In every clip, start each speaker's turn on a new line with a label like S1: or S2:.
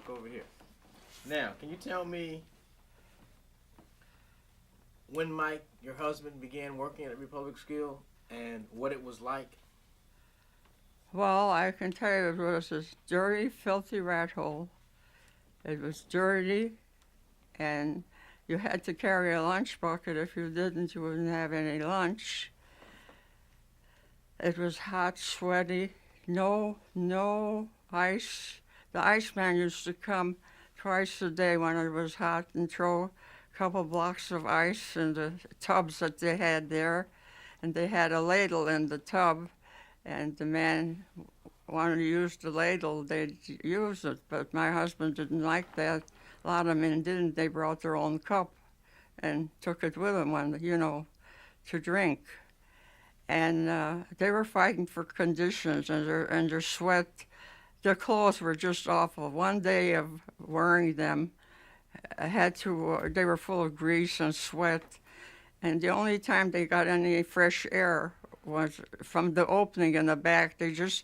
S1: over here. Now, can you tell me when Mike, your husband, began working at Republic Steel and what it was like?
S2: Well, I can tell you it was a dirty, filthy rat hole. It was dirty, and you had to carry a lunch bucket. If you didn't, you wouldn't have any lunch. It was hot, sweaty, no ice. The iceman used to come twice a day when it was hot and throw a couple blocks of ice in the tubs that they had there. And they had a ladle in the tub, and the man wanted to use the ladle, they'd use it. But my husband didn't like that. A lot of men didn't. They brought their own cup and took it with them when, to drink. And they were fighting for conditions, and their sweat, their clothes were just awful. One day of wearing them, they were full of grease and sweat, and the only time they got any fresh air was from the opening in the back. They just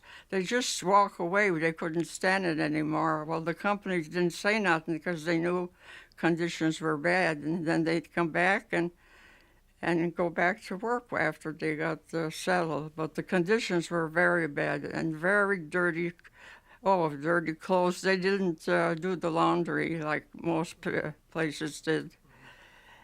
S2: walk away. They couldn't stand it anymore. Well, the company didn't say nothing because they knew conditions were bad, and then they'd come back and go back to work after they got settled. But the conditions were very bad and very dirty. Oh, dirty clothes. They didn't do the laundry like most places did.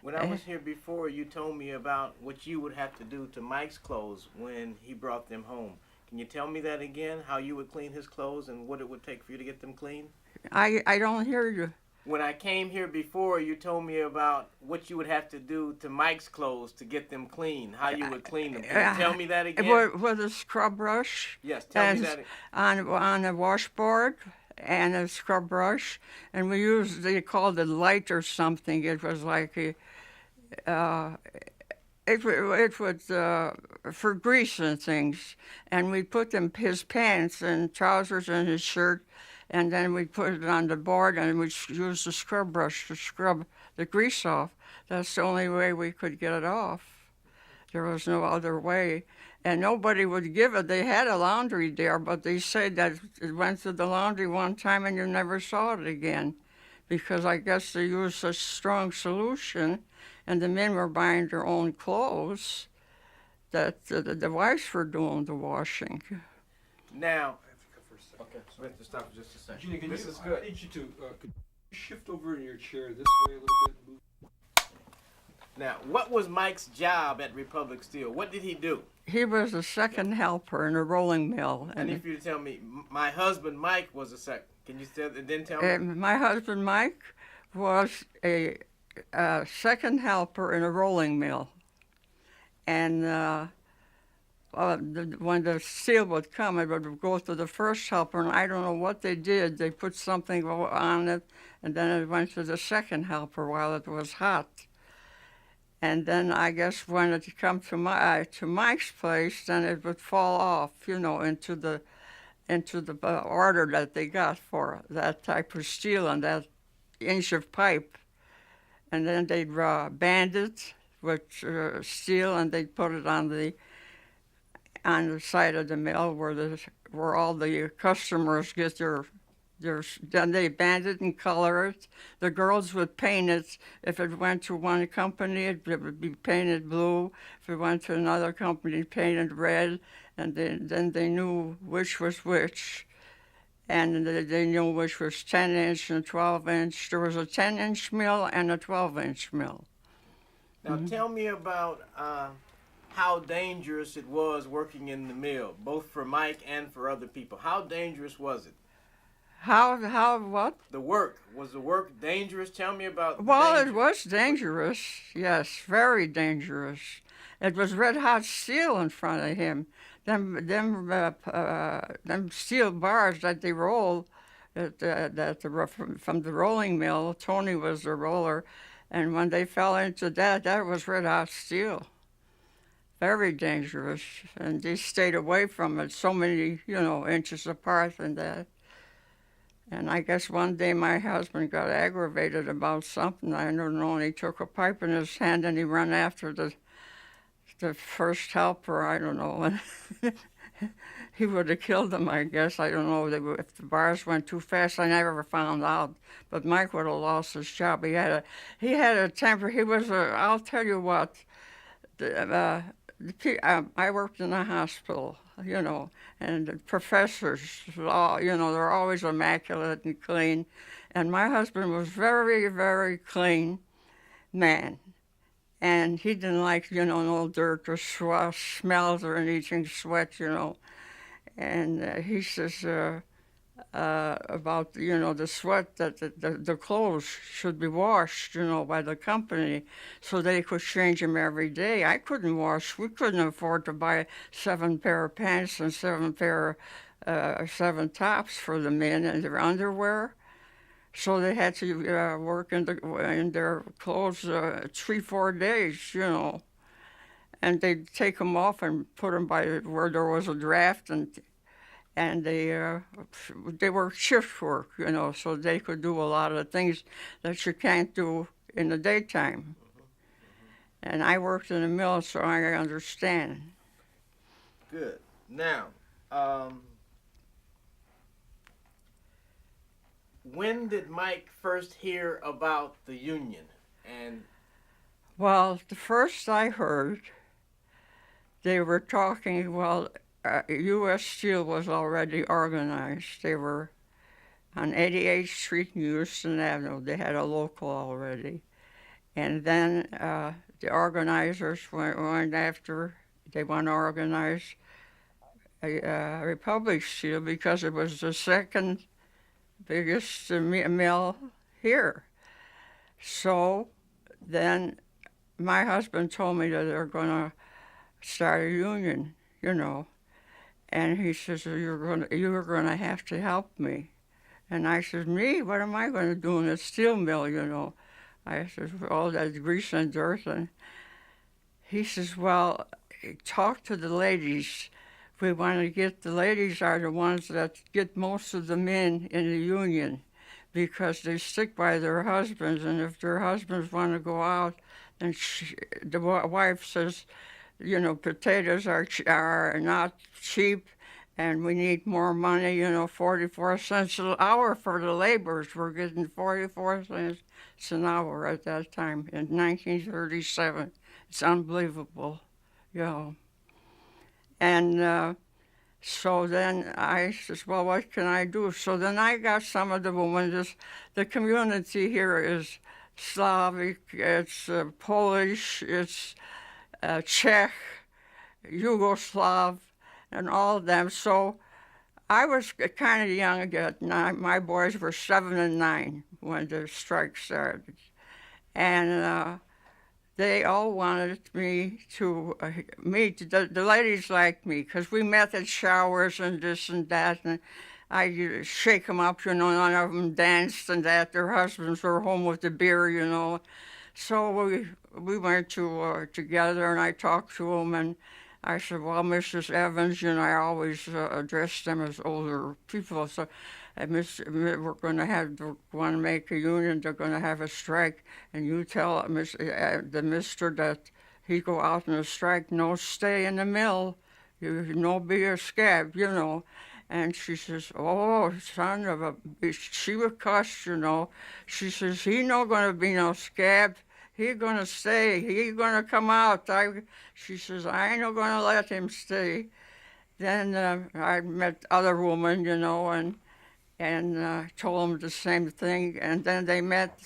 S1: When I was here before, you told me about what you would have to do to Mike's clothes when he brought them home. Can you tell me that again? How you would clean his clothes and what it would take for you to get them clean?
S2: I don't hear you.
S1: When I came here before, you told me about what you would have to do to Mike's clothes to get them clean, how you would clean them. Can you tell me that again?
S2: With a scrub brush.
S1: Yes, tell me that.
S2: On a washboard and a scrub brush. And they called it light or something. It was like it was for grease and things. And we put his pants and trousers and his shirt, and then we put it on the board, and we used the scrub brush to scrub the grease off. That's the only way we could get it off. There was no other way. And nobody would give it. They had a laundry there, but they said that it went to the laundry one time and you never saw it again, because I guess they used such strong solution, and the men were buying their own clothes, that the wives were doing the washing.
S1: Now, okay, so we have to stop for just a second.
S3: Regina,
S1: This is good.
S3: I need you to could you shift over in your chair this way a little bit. Move.
S1: Now, what was Mike's job at Republic Steel? What did he do?
S2: He was a second helper in a rolling mill.
S1: I need for you to tell me, my husband Mike was a second. Can you then tell me?
S2: My husband Mike was a second helper in a rolling mill. And when the steel would come, it would go to the first helper, and I don't know what they did. They put something on it, and then it went to the second helper while it was hot. And then I guess when it come to Mike's place, then it would fall off, into the order that they got for that type of steel and that inch of pipe. And then they'd band it with steel, and they'd put it on the side of the mill where all the customers get then they band it and color it. The girls would paint it. If it went to one company, it would be painted blue. If it went to another company, painted red. And then they knew which was which. And they knew which was 10-inch and 12-inch. There was a 10-inch mill and a 12-inch mill.
S1: Now tell me about how dangerous it was working in the mill, both for Mike and for other people. How dangerous was it?
S2: How what?
S1: Was the work dangerous? Tell me about.
S2: Well, it was dangerous. Yes, very dangerous. It was red hot steel in front of him. Them steel bars that they rolled, from the rolling mill. Tony was the roller, and when they fell into that was red hot steel. Very dangerous, and they stayed away from it so many, inches apart and that. And I guess one day my husband got aggravated about something. I don't know, and he took a pipe in his hand and he ran after the first helper, I don't know. he would have killed them, I guess. I don't know if the bars went too fast. I never found out. But Mike would have lost his job. He had a temper. He was a. I'll tell you what. I worked in a hospital, and the professors, they're always immaculate and clean. And my husband was very, very clean man. And he didn't like, no dirt or smells or anything, sweat, And he says about, the sweat, that the clothes should be washed, by the company so they could change them every day. I couldn't wash. We couldn't afford to buy 7 pair of pants and 7 tops for the men and their underwear. So they had to work in their clothes 3-4 days, and they'd take them off and put them by where there was a draft, and they worked shift work, so they could do a lot of things that you can't do in the daytime. And I worked in a mill, so I understand.
S1: Good. Now, when did Mike first hear about the union? And
S2: well, the first I heard, they were talking, U.S. Steel was already organized. They were on 88th Street and Houston Avenue. They had a local already. And then the organizers went after, they want to organize a Republic Steel because it was the second biggest mill here. So then my husband told me that they're going to start a union, and he says, you're going to have to help me. And I said, me? What am I going to do in a steel mill, I said, all that grease and dirt. And he says, well, talk to the ladies. We want to get, the ladies are the ones that get most of the men in the union because they stick by their husbands, and if their husbands want to go out, then the wife says, potatoes are not cheap, and we need more money, 44 cents an hour for the laborers. We're getting 44 cents an hour at that time in 1937. It's unbelievable, And so then I says, well, what can I do? So then I got some of the women. The community here is Slavic, it's Polish, it's Czech, Yugoslav, and all of them. So I was kind of young again. My boys were 7 and 9 when the strike started. And they all wanted me to meet. The ladies liked me because we met at showers and this and that. And I'd shake them up, none of them danced and that. Their husbands were home with the beer, So we went together, and I talked to them, and I said, well, Mrs. Evans, I always addressed them as older people. So we're going to want to make a union. They're going to have a strike, and you tell the mister that he go out on a strike, no stay in the mill, no be a scab, And she says, oh, son of a bitch. She would cuss, She says, he not going to be no scab. He going to stay. He going to come out. She says, I ain't not going to let him stay. Then I met other women, and told them the same thing. And then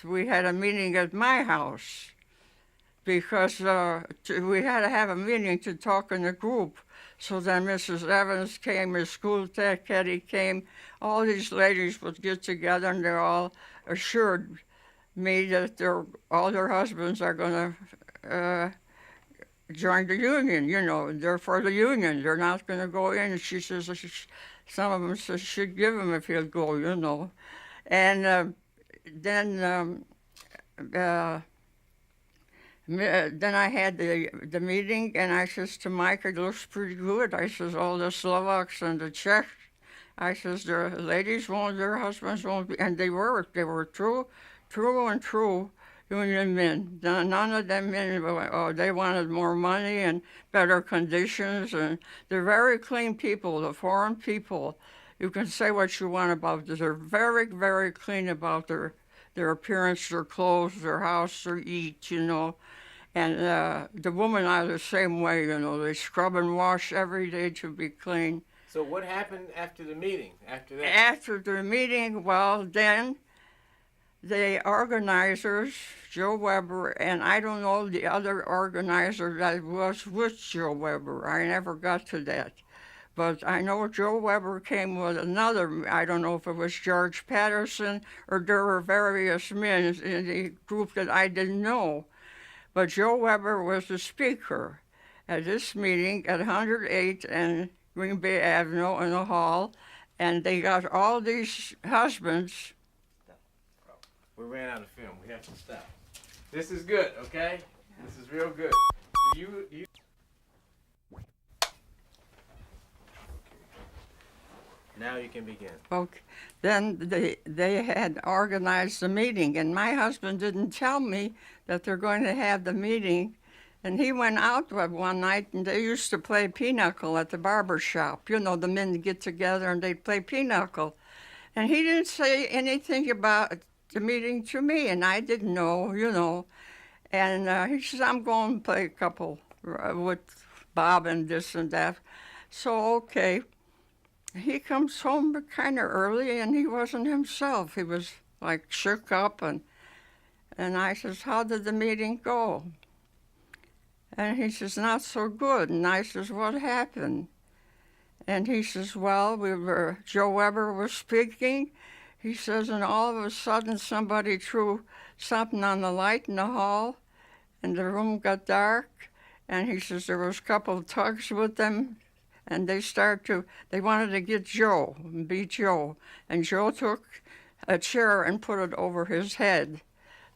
S2: we had a meeting at my house because we had to have a meeting to talk in a group. So then Mrs. Evans came, Miss School Tech Hetty came. All these ladies would get together, and they all assured me that all their husbands are going to join the union. They're for the union. They're not going to go in. She says, some of them says she'd give him if he'll go, And then I had the meeting, and I says to Mike, it looks pretty good. I says, all the Slovaks and the Czechs, I says, their ladies won't, their husbands won't be, and they were true and true. union men. None of them men, they wanted more money and better conditions, and they're very clean people, the foreign people. You can say what you want about them. They're very, very clean about their appearance, their clothes, their house, their eat, you know. And the women are the same way, you know. They scrub and wash every day to be clean.
S1: So what happened after the meeting, after that?
S2: After the meeting, well, then the organizers, Joe Weber, and I don't know the other organizer that was with Joe Weber. I never got to that. But I know Joe Weber came with another, I don't know if it was George Patterson or there were various men in the group that I didn't know. But Joe Weber was the speaker at this meeting at 108 and Green Bay Avenue in the hall, and they got all these husbands.
S1: We ran out of film. We have to stop. This is good, okay? This is real good. Do you Now you can begin.
S2: Okay. Then they had organized the meeting, and my husband didn't tell me that they're going to have the meeting. And he went out one night, and they used to play pinochle at the barber shop. You know, the men get together and they'd play pinochle. And he didn't say anything about the meeting to me, and I didn't know, you know. And he says, I'm going to play a couple with Bob and this and that. So, okay. He comes home kind of early, and he wasn't himself. He was, like, shook up, and I says, how did the meeting go? And he says, not so good. And I says, what happened? And he says, well, Joe Weber was speaking. He says, and all of a sudden somebody threw something on the light in the hall, and the room got dark. And he says there was a couple of thugs with them, and they wanted to get Joe, and beat Joe. And Joe took a chair and put it over his head.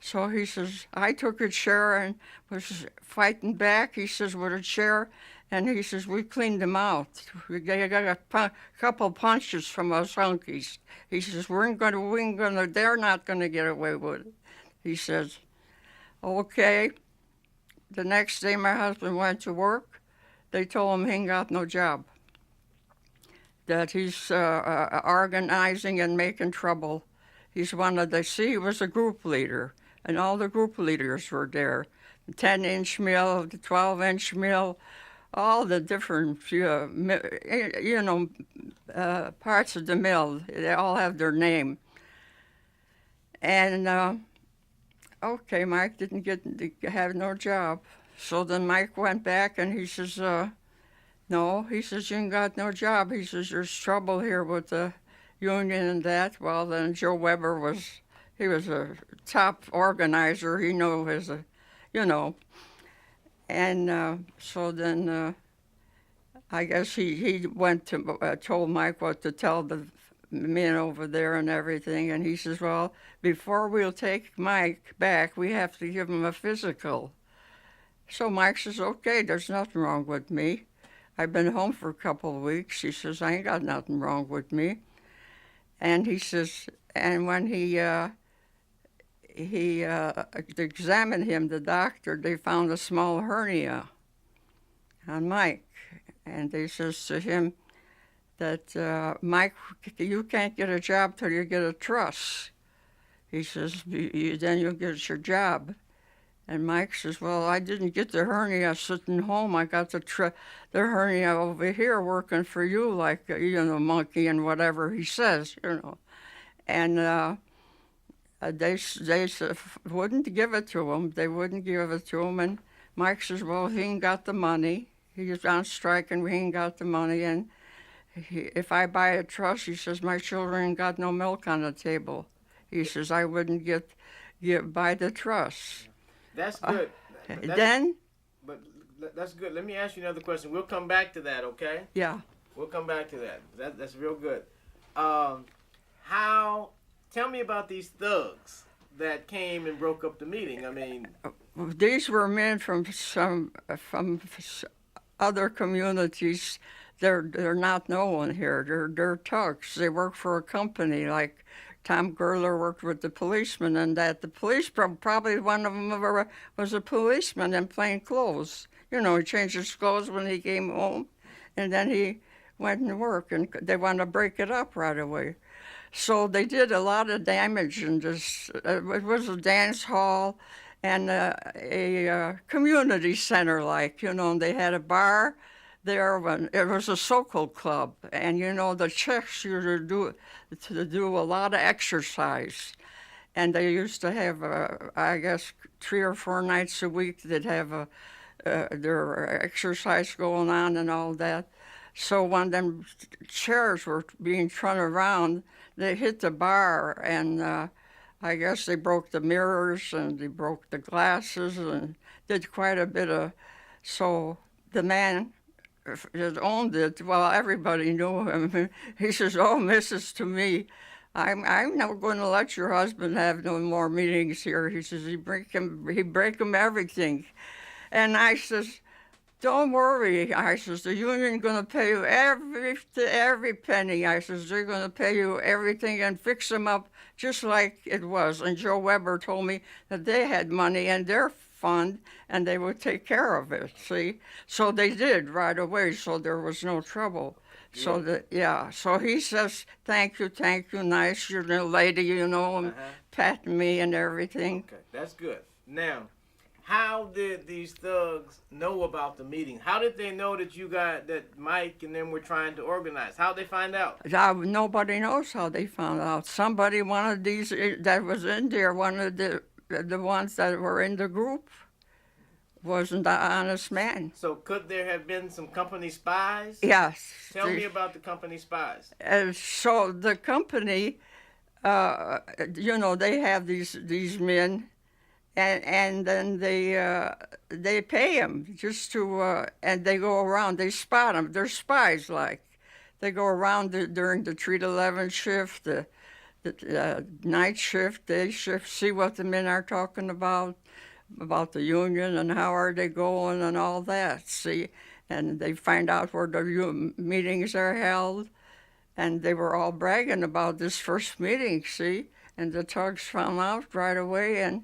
S2: So he says, I took a chair and was fighting back, he says, with a chair. And he says, we cleaned them out. We got a couple punches from us hunkies. He says, they're not going to get away with it. He says, okay. The next day my husband went to work. They told him he ain't got no job, that he's organizing and making trouble. He was a group leader, and all the group leaders were there. The 10-inch mill, the 12-inch mill, all the different, parts of the mill. They all have their name. And, okay, Mike didn't have no job. So then Mike went back, and he says, no, he says, you ain't got no job. He says, there's trouble here with the union and that. Well, then Joe Weber was a top organizer. He knew And so then I guess he went to, told Mike what to tell the men over there and everything. And he says, well, before we'll take Mike back, we have to give him a physical. So Mike says, okay, there's nothing wrong with me. I've been home for a couple of weeks. He says, I ain't got nothing wrong with me. And he says, and when he examined him, the doctor, they found a small hernia on Mike. And they says to him that, Mike, you can't get a job till you get a truss. He says, then you'll get your job. And Mike says, well, I didn't get the hernia sitting home. I got the hernia over here working for you, like, monkey and whatever he says, And they wouldn't give it to him. They wouldn't give it to him. And Mike says, well, he ain't got the money. He's on strike and we ain't got the money. And if I buy a truss, he says, my children ain't got no milk on the table. He says, I wouldn't buy the truss.
S1: That's good. But that's good. Let me ask you another question. We'll come back to that, okay?
S2: Yeah.
S1: We'll come back to that. That's real good. Tell me about these thugs that came and broke up the meeting. I mean,
S2: these were men from other communities. They're not known here. They're thugs. They work for a company like Tom Gerler worked with the policemen, and that the police, probably one of them was a policeman in plain clothes. You know, he changed his clothes when he came home, and then he went to work, and they wanted to break it up right away. So they did a lot of damage, and just it was a dance hall and a community center, like, you know. And they had a bar there. When it was a Sokol club, and you know the Czechs used to do a lot of exercise, and they used to have I guess 3 or 4 nights a week they'd have their exercise going on and all that. So when them chairs were being thrown around, they hit the bar, and I guess they broke the mirrors and they broke the glasses and did quite a bit of. So the man that owned it, well, everybody knew him. He says, "Oh, Mrs. to me, I'm not going to let your husband have no more meetings here." He says he break him everything, and I says, "Don't worry," I says, "the union's going to pay you every penny." I says, "They're going to pay you everything and fix them up just like it was." And Joe Weber told me that they had money in their fund and they would take care of it, see? So they did right away, so there was no trouble. Yeah. So he says, thank you, nice, you're the lady, you know, and patting me and everything.
S1: Okay, that's good. Now, how did these thugs know about the meeting? How did they know that Mike and them were trying to organize? How'd they find out?
S2: Nobody knows how they found out. Somebody, one of these that was in there, one of the ones that were in the group, wasn't an honest man.
S1: So could there have been some company spies?
S2: Yes.
S1: Tell me about the company spies.
S2: So the company, you know, they have these men, and then they pay them just to, and they go around, they spot them. They're spies, like. They go around during the 3 to 11 shift, the night shift, day shift, see what the men are talking about the union and how are they going and all that, see? And they find out where the meetings are held, and they were all bragging about this first meeting, see? And the thugs found out right away, and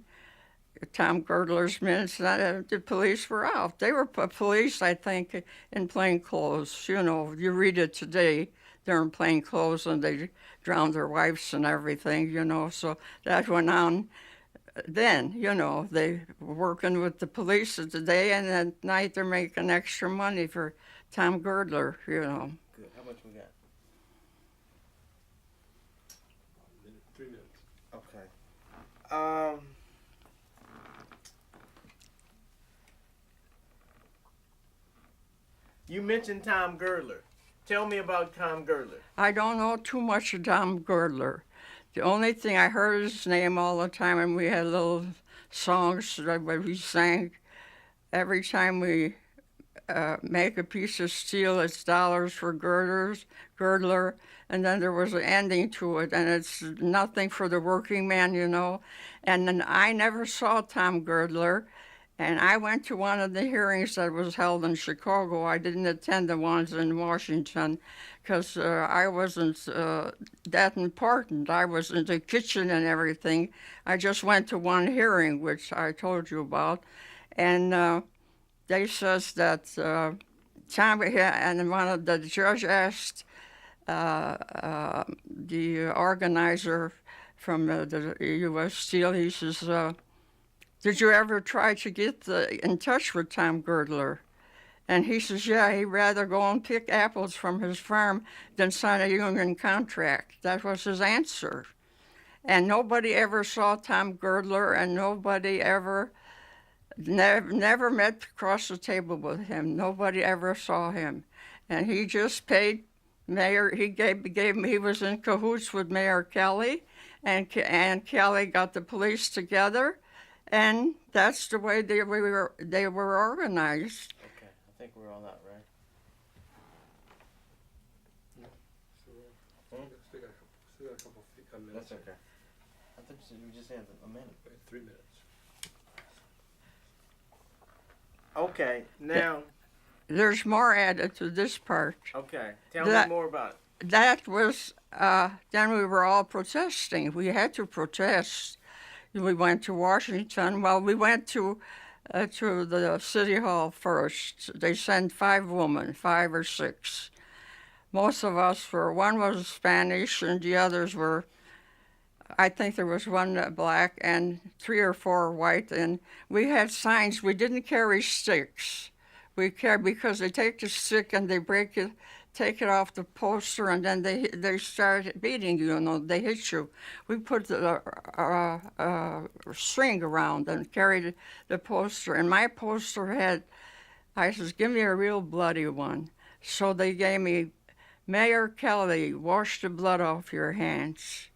S2: Tom Girdler's men said the police were out. They were police, I think, in plain clothes. You know, you read it today, they're in plain clothes and they drowned their wives and everything, you know. So that went on then, you know. They were working with the police of the day, and at night they're making extra money for Tom Girdler, you know.
S1: Good. How much we got?
S3: 3 minutes.
S1: Okay. You mentioned Tom Girdler. Tell me about Tom Girdler.
S2: I don't know too much of Tom Girdler. The only thing I heard his name all the time, and we had little songs that we sang. Every time we make a piece of steel, it's dollars for Girdler, and then there was an ending to it, and it's nothing for the working man, you know. And then I never saw Tom Girdler. And I went to one of the hearings that was held in Chicago. I didn't attend the ones in Washington because I wasn't that important. I was in the kitchen and everything. I just went to one hearing, which I told you about. And they says that Tom, and one of the judge asked the organizer from the U.S. Steel, he says, did you ever try to get in touch with Tom Girdler? And he says, yeah, he'd rather go and pick apples from his farm than sign a union contract. That was his answer. And nobody ever saw Tom Girdler, and nobody ever, never met across the table with him. Nobody ever saw him. And he just paid Mayor, he was in cahoots with Mayor Kelly, and Kelly got the police together. And that's the way they were organized.
S1: Okay, I think we're all out, right?
S3: Still got a couple minutes.
S1: That's okay. I thought you said we just had a minute.
S3: 3 minutes.
S1: Okay, now.
S2: There's more added to this part.
S1: Okay, tell me more about it.
S2: that was, then we were all protesting. We had to protest. We went to Washington. Well, we went to the city hall first. They sent 5 women, 5 or 6. Most of us were, one was Spanish and the others were, I think there was one black and 3 or 4 white. And we had signs. We didn't carry sticks. We carried, because they take the stick and they break it, take it off the poster, and then they start beating you. You know, they hit you. We put the string around and carried the poster. And my poster had, I says, give me a real bloody one. So they gave me, Mayor Kelly, wash the blood off your hands.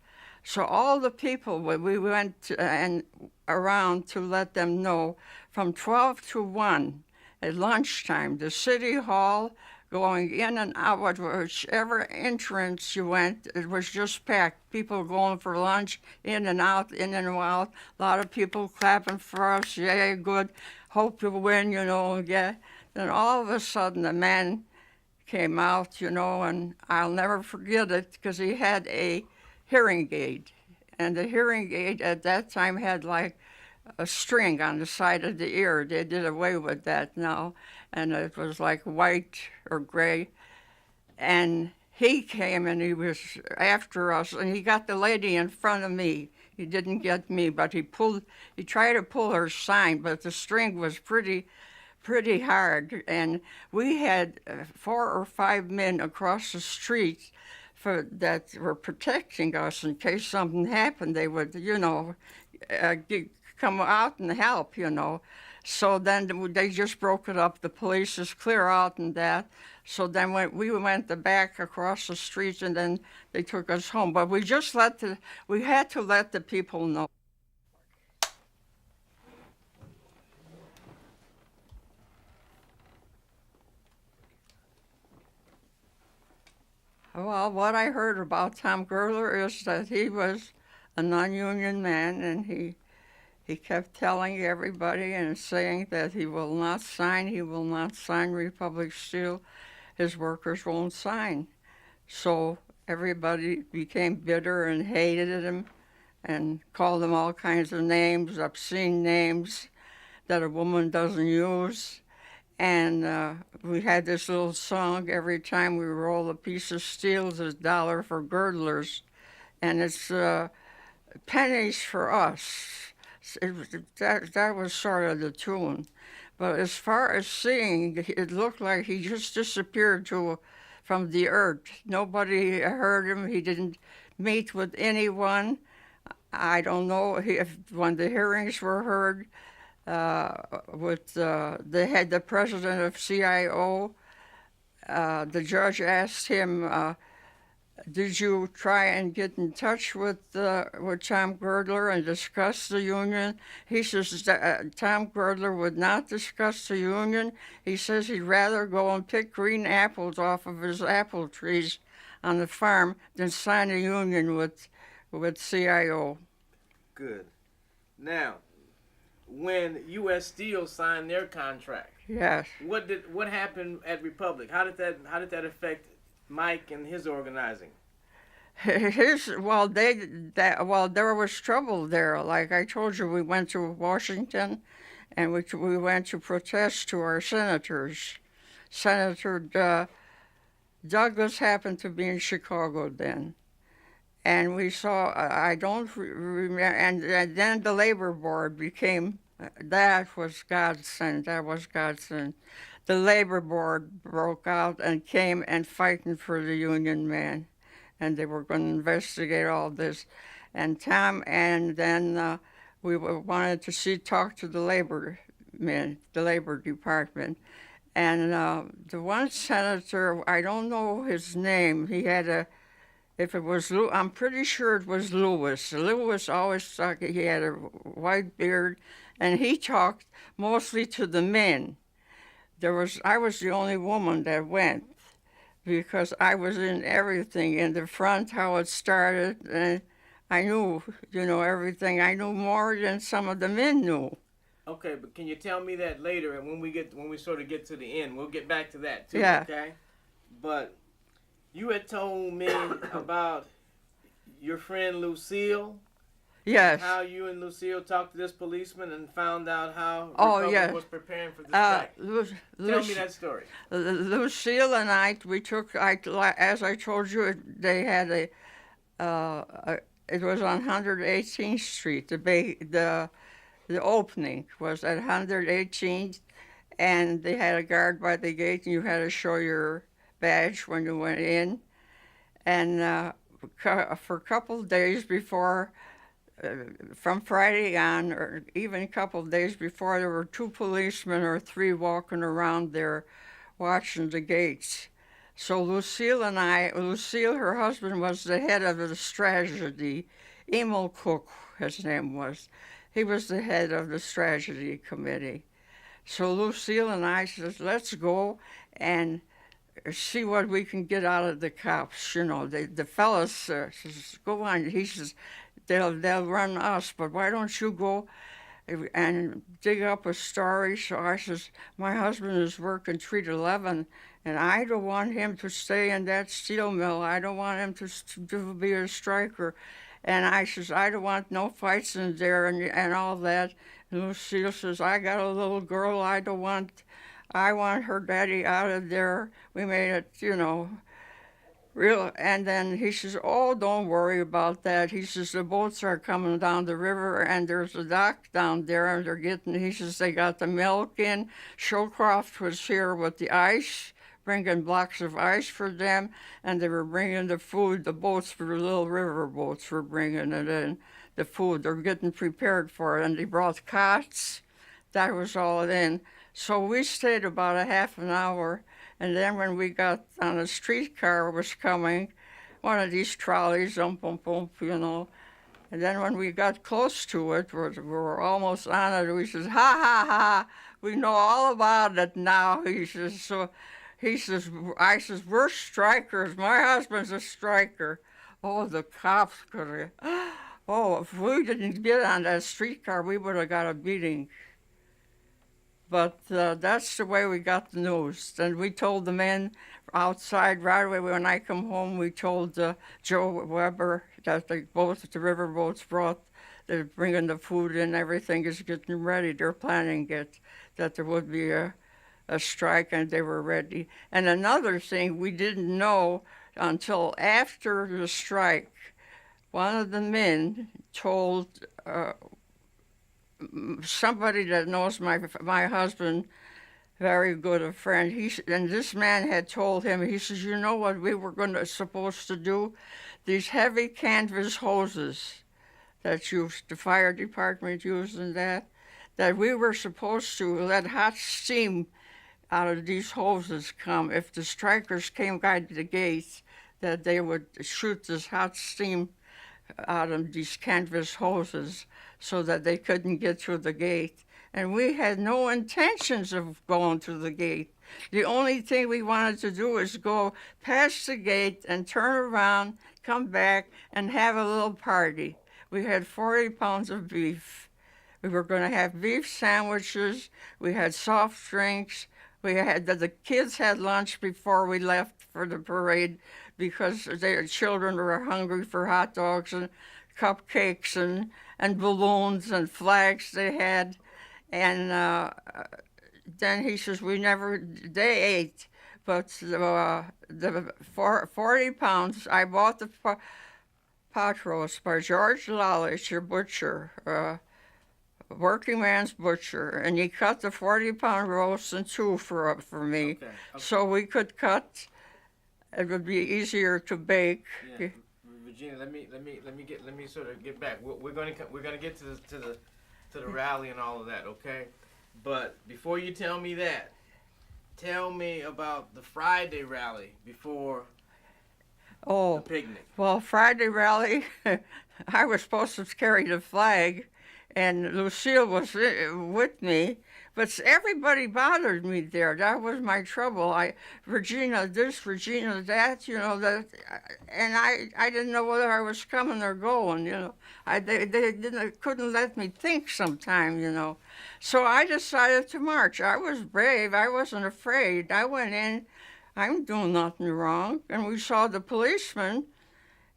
S2: So all the people, we went and around to let them know, from 12 to 1 at lunchtime, the city hall, going in and out, whichever entrance you went, it was just packed. People going for lunch, in and out, in and out. A lot of people clapping for us, yay, good, hope you win, you know, yeah. Then all of a sudden, a man came out, you know, and I'll never forget it, because he had a hearing aid. And the hearing aid at that time had like a string on the side of the ear. They did away with that now. And it was like white or gray. And he came and he was after us, and he got the lady in front of me. He didn't get me, but he tried to pull her sign, but the string was pretty hard. And we had 4 or 5 men across the street that were protecting us in case something happened. They would, you know, come out and help, you know. So then they just broke it up. The police is clear out and that. So then we went the back across the street, and then they took us home. But we had to let the people know. Well, what I heard about Tom Gertler is that he was a non-union man, and he kept telling everybody and saying that he will not sign Republic Steel. His workers won't sign. So everybody became bitter and hated him and called him all kinds of names, obscene names that a woman doesn't use. And we had this little song, every time we roll a piece of steel, it's $1 for girdlers. And it's pennies for us. That was sort of the tune. But as far as seeing, it looked like he just disappeared from the earth. Nobody heard him. He didn't meet with anyone. I don't know if when the hearings were heard, they had the president of CIO. The judge asked him, did you try and get in touch with Tom Gertler and discuss the union? He says Tom Gertler would not discuss the union. He says he'd rather go and pick green apples off of his apple trees on the farm than sign a union with CIO.
S1: Good. Now, when U.S. Steel signed their contract,
S2: yes,
S1: what happened at Republic? How did that affect Mike and his organizing?
S2: There was trouble there. Like I told you, we went to Washington, and we went to protest to our senators. Senator Douglas happened to be in Chicago then, and we saw. I don't remember. And then the labor board became. That was godsend. That was godsend. The labor board broke out and came and fighting for the union man, and they were going to investigate all this. And Tom, and then we wanted to talk to the labor men, the labor department. And the one senator, I don't know his name, he had if it was, I'm pretty sure it was Lewis. Lewis always talked, he had a white beard, and he talked mostly to the men. I was the only woman that went, because I was in everything, in the front, how it started, and I knew, everything. I knew more than some of the men knew.
S1: Okay, but can you tell me that later, and when we sort of get to the end, we'll get back to that too,
S2: yeah.
S1: Okay? But You had told me about your friend Lucille.
S2: Yes.
S1: How you and Lucille talked to this policeman and found out how
S2: Oh,
S1: Republic
S2: yes.
S1: was preparing for the strike. Tell me that story.
S2: Lucille and I, as I told you, they had it was on 118th Street. The opening was at 118th, and they had a guard by the gate, and you had to show your badge when you went in. And for a couple of days before, from Friday on, or even a couple of days before, there were 2 policemen or 3 walking around there watching the gates. So Lucille, her husband was the head of the strategy. Emil Cook, his name was. He was the head of the strategy committee. So Lucille and I said, let's go and see what we can get out of the cops. You know, the fellas says, go on. He says, they'll run us, but why don't you go and dig up a story? So I says, my husband is working 3 to 11, and I don't want him to stay in that steel mill. I don't want him to be a striker. And I says, I don't want no fights in there and all that. And Lucille says, I got a little girl. I want her daddy out of there. We made it, you know, real. And then he says, oh, don't worry about that. He says, the boats are coming down the river, and there's a dock down there, and he says, they got the milk in. Showcroft was here with the ice, bringing blocks of ice for them, and they were bringing the food. The boats, the little river boats, were bringing it in, the food. They're getting prepared for it, and they brought cots. That was all in. So we stayed about a half an hour, and then when we got on a streetcar was coming, one of these trolleys, you know. And then when we got close to it, we were almost on it, we says, ha, ha, ha, we know all about it now. I says, we're strikers. My husband's a striker. Oh, the cops could have, oh, if we didn't get on that streetcar, we would have got a beating. But that's the way we got the news. Then we told the men outside right away when I come home. We told Joe Weber that the river boats they're bringing the food in. Everything is getting ready. They're planning it, that there would be a strike, and they were ready. And another thing we didn't know until after the strike, one of the men told somebody that knows my husband very good, a friend. And this man had told him, he says, you know what we were supposed to do? These heavy canvas hoses that the fire department used in that we were supposed to let hot steam out of these hoses come. If the strikers came by the gates, that they would shoot this hot steam out of these canvas hoses so that they couldn't get through the gate. And we had no intentions of going to the gate. The only thing we wanted to do is go past the gate and turn around, come back, and have a little party. We had 40 pounds of beef. We were going to have beef sandwiches. We had soft drinks. The kids had lunch before we left for the parade because their children were hungry for hot dogs and cupcakes and balloons and flags they had. And then he says, they ate, but the 40 pounds, I bought the pot roast by George Lawless, your butcher, working man's butcher, and he cut the 40-pound roast in two for me. Okay. So we could cut. It would be easier to bake.
S1: Yeah. Regina, let me sort of get back. We're gonna get to the rally and all of that, okay? But before you tell me that, tell me about the Friday rally before the picnic.
S2: Well, Friday rally, I was supposed to carry the flag, and Lucille was with me, but everybody bothered me there. That was my trouble. Regina this, Regina that, that, and I didn't know whether I was coming or going, They couldn't let me think sometime, So I decided to march. I was brave. I wasn't afraid. I went in I'm doing nothing wrong. And we saw the policeman,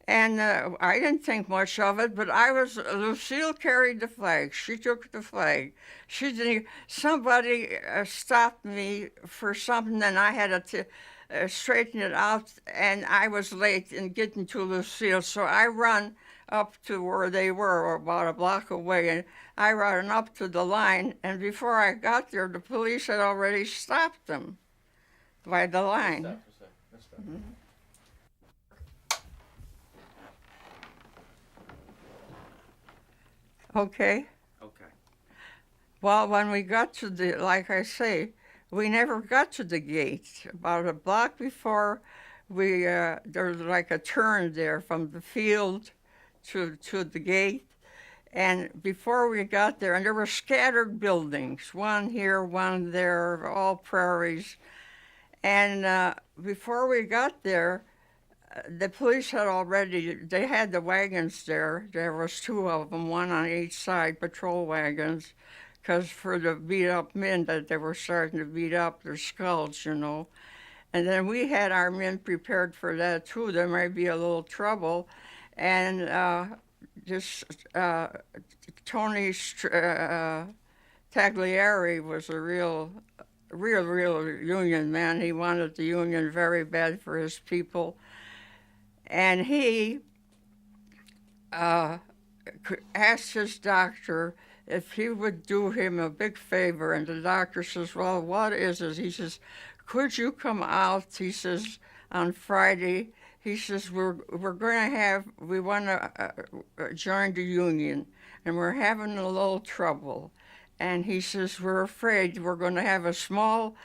S2: and I didn't think much of it, but Lucille carried the flag. She took the flag. She didn't, somebody stopped me for something, and I had to straighten it out, and I was late in getting to Lucille, so I run up to where they were, about a block away, and I ran up to the line, and before I got there, the police had already stopped them by the line.
S1: Let's stop for a second. Let's stop.
S2: Mhm. Okay.
S1: Okay.
S2: Well, when we got to the, like I say, we never got to the gate. About a block before, there's like a turn there from the field to the gate. And before we got there, and there were scattered buildings, one here, one there, all prairies. And before we got there, the police had already, they had the wagons there. There was two of them, one on each side, patrol wagons, because for the beat-up men that they were starting to beat up their skulls, you know. And then we had our men prepared for that, too. There might be a little trouble. And this Tony Taglieri was a real union man. He wanted the union very bad for his people. And he asked his doctor if he would do him a big favor. And the doctor says, well, what is it? He says, could you come out, he says, on Friday? He says, we want to join the union, and we're having a little trouble. And he says, we're afraid we're going to have a small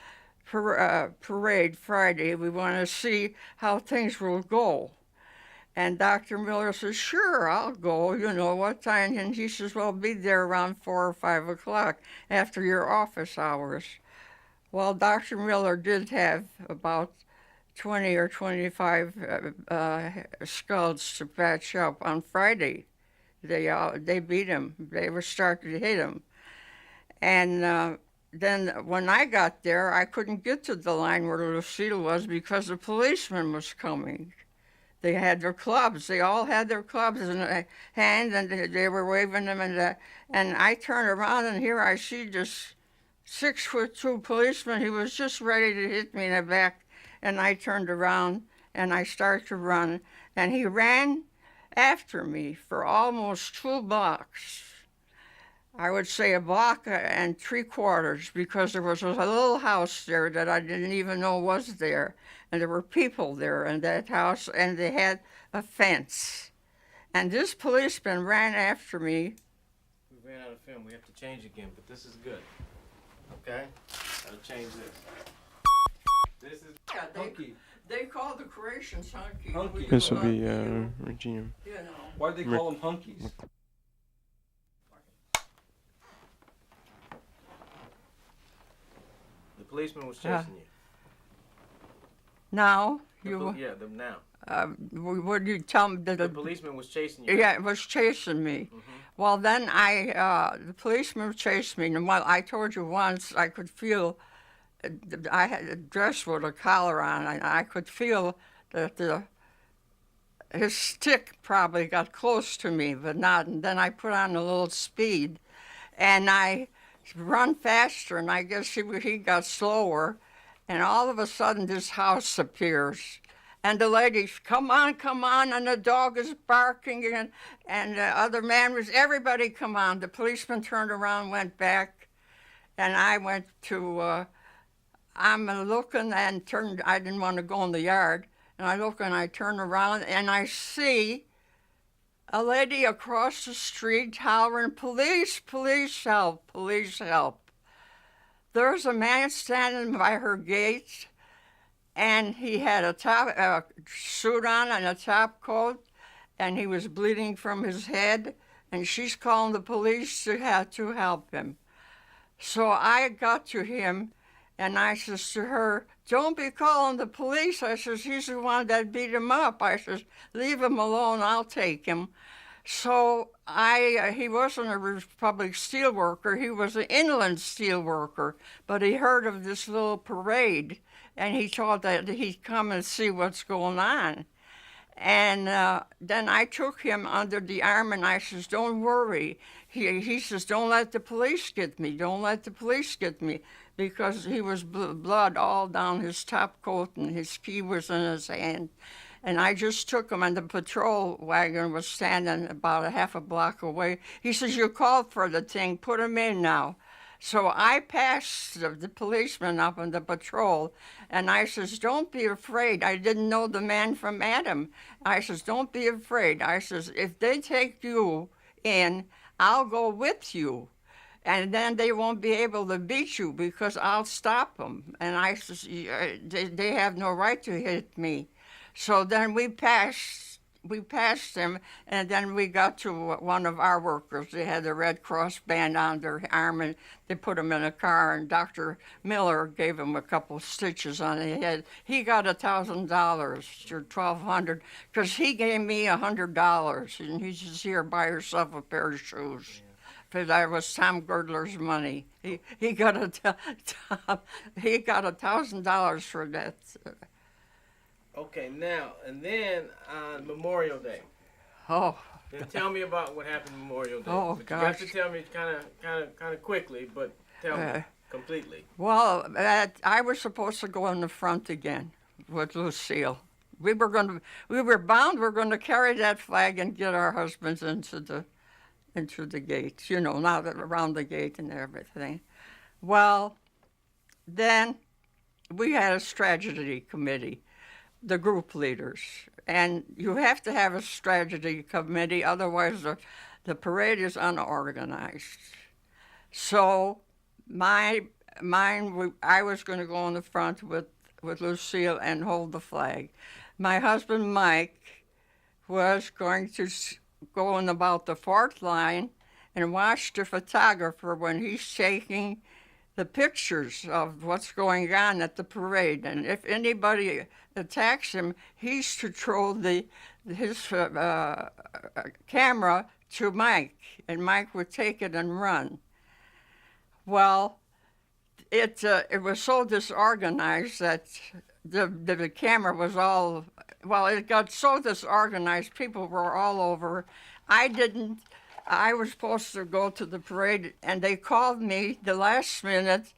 S2: parade Friday. We want to see how things will go. And Dr. Miller says, sure, I'll go, you know, what time? And he says, well, be there around 4 or 5 o'clock after your office hours. Well, Dr. Miller did have about 20 or 25 skulls to patch up on Friday. They beat him. They were starting to hit him. And then when I got there, I couldn't get to the line where Lucille was because the policeman was coming. They had their clubs. They all had their clubs in their hand, and they were waving them. And I turned around, and here I see this 6'2" policeman. He was just ready to hit me in the back. And I turned around, and I started to run. And he ran after me for almost 2 blocks. I would say a block and 3/4, because there was a little house there that I didn't even know was there. And there were people there in that house, and they had a fence. And this policeman ran after me.
S1: We ran out of film. We have to change again, but this is good. Okay? Gotta change this. This is
S3: Hunky.
S2: They call the Croatians hunky.
S3: Hunky.
S4: This will be Regina.
S2: You know.
S3: Why'd they call them hunkies?
S1: the policeman was chasing you.
S2: Now, would you tell me that
S1: The policeman was chasing you.
S2: yeah, it was chasing me.
S1: Mhm.
S2: Well, then the policeman chased me, and well, I told you once I could feel, I had a dress with a collar on, and I could feel that his stick probably got close to me, but not. And then I put on a little speed, and I run faster, and I guess he got slower, and all of a sudden this house appears. And the ladies, come on, and the dog is barking, and the other man was, everybody come on. The policeman turned around, went back, and I went to, I'm looking and turned, I didn't want to go in the yard, and I look and I turn around, and I see a lady across the street hollering, police, police, help, police, help. There's a man standing by her gate, and he had a suit on and a top coat, and he was bleeding from his head, and she's calling the police to help him. So I got to him, and I says to her, don't be calling the police. I says, he's the one that beat him up. I says, leave him alone, I'll take him. So he wasn't a Republic steel worker, he was an inland steel worker, but he heard of this little parade, and he told that he'd come and see what's going on. And then I took him under the arm and I says, don't worry. He says, don't let the police get me. Don't let the police get me. Because he was blood all down his top coat and his key was in his hand. And I just took him, and the patrol wagon was standing about a half a block away. He says, you called for the thing, put him in now. So I passed the policeman up on the patrol, and I says, don't be afraid. I didn't know the man from Adam. I says, don't be afraid. I says, if they take you in, I'll go with you. And then they won't be able to beat you because I'll stop them. And I says, they have no right to hit me. So then we passed him, and then we got to one of our workers. They had the Red Cross band on their arm, and they put him in a car, and Dr. Miller gave him a couple stitches on the head. He got $1,000 or $1,200, because he gave me $100, and he says, here, buy yourself a pair of shoes. Because that was Tom Girdler's money. He got $1,000 for that.
S1: Okay, now, and then on Memorial Day.
S2: Oh.
S1: Then tell me about what happened Memorial Day.
S2: Oh,
S1: but
S2: gosh.
S1: You have to tell me kind of quickly, but tell me completely.
S2: Well, I was supposed to go in the front again with Lucille. We were bound. We were going to carry that flag and get our husbands into the gates. You know, not around the gate and everything. Well, then we had a strategy committee. The group leaders, and you have to have a strategy committee, otherwise the parade is unorganized. So I was going to go in the front with Lucille and hold the flag. My husband Mike was going to go in about the fourth line and watch the photographer when he's taking the pictures of what's going on at the parade. And if anybody attacks him, he's to throw his camera to Mike, and Mike would take it and run. Well, it was so disorganized that the camera was all, well, it got so disorganized, people were all over. I was supposed to go to the parade, and they called me the last minute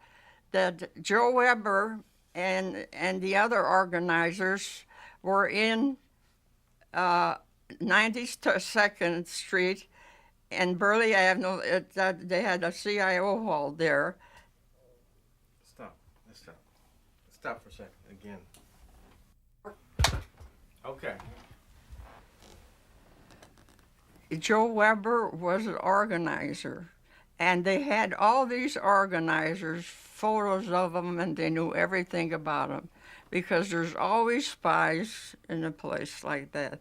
S2: that Joe Weber and the other organizers were in 92nd Street and Burley Avenue. They had a CIO hall there.
S1: Stop. Let's stop. Stop for a second again. Okay.
S2: Joe Weber was an organizer, and they had all these organizers, photos of them, and they knew everything about them, because there's always spies in a place like that.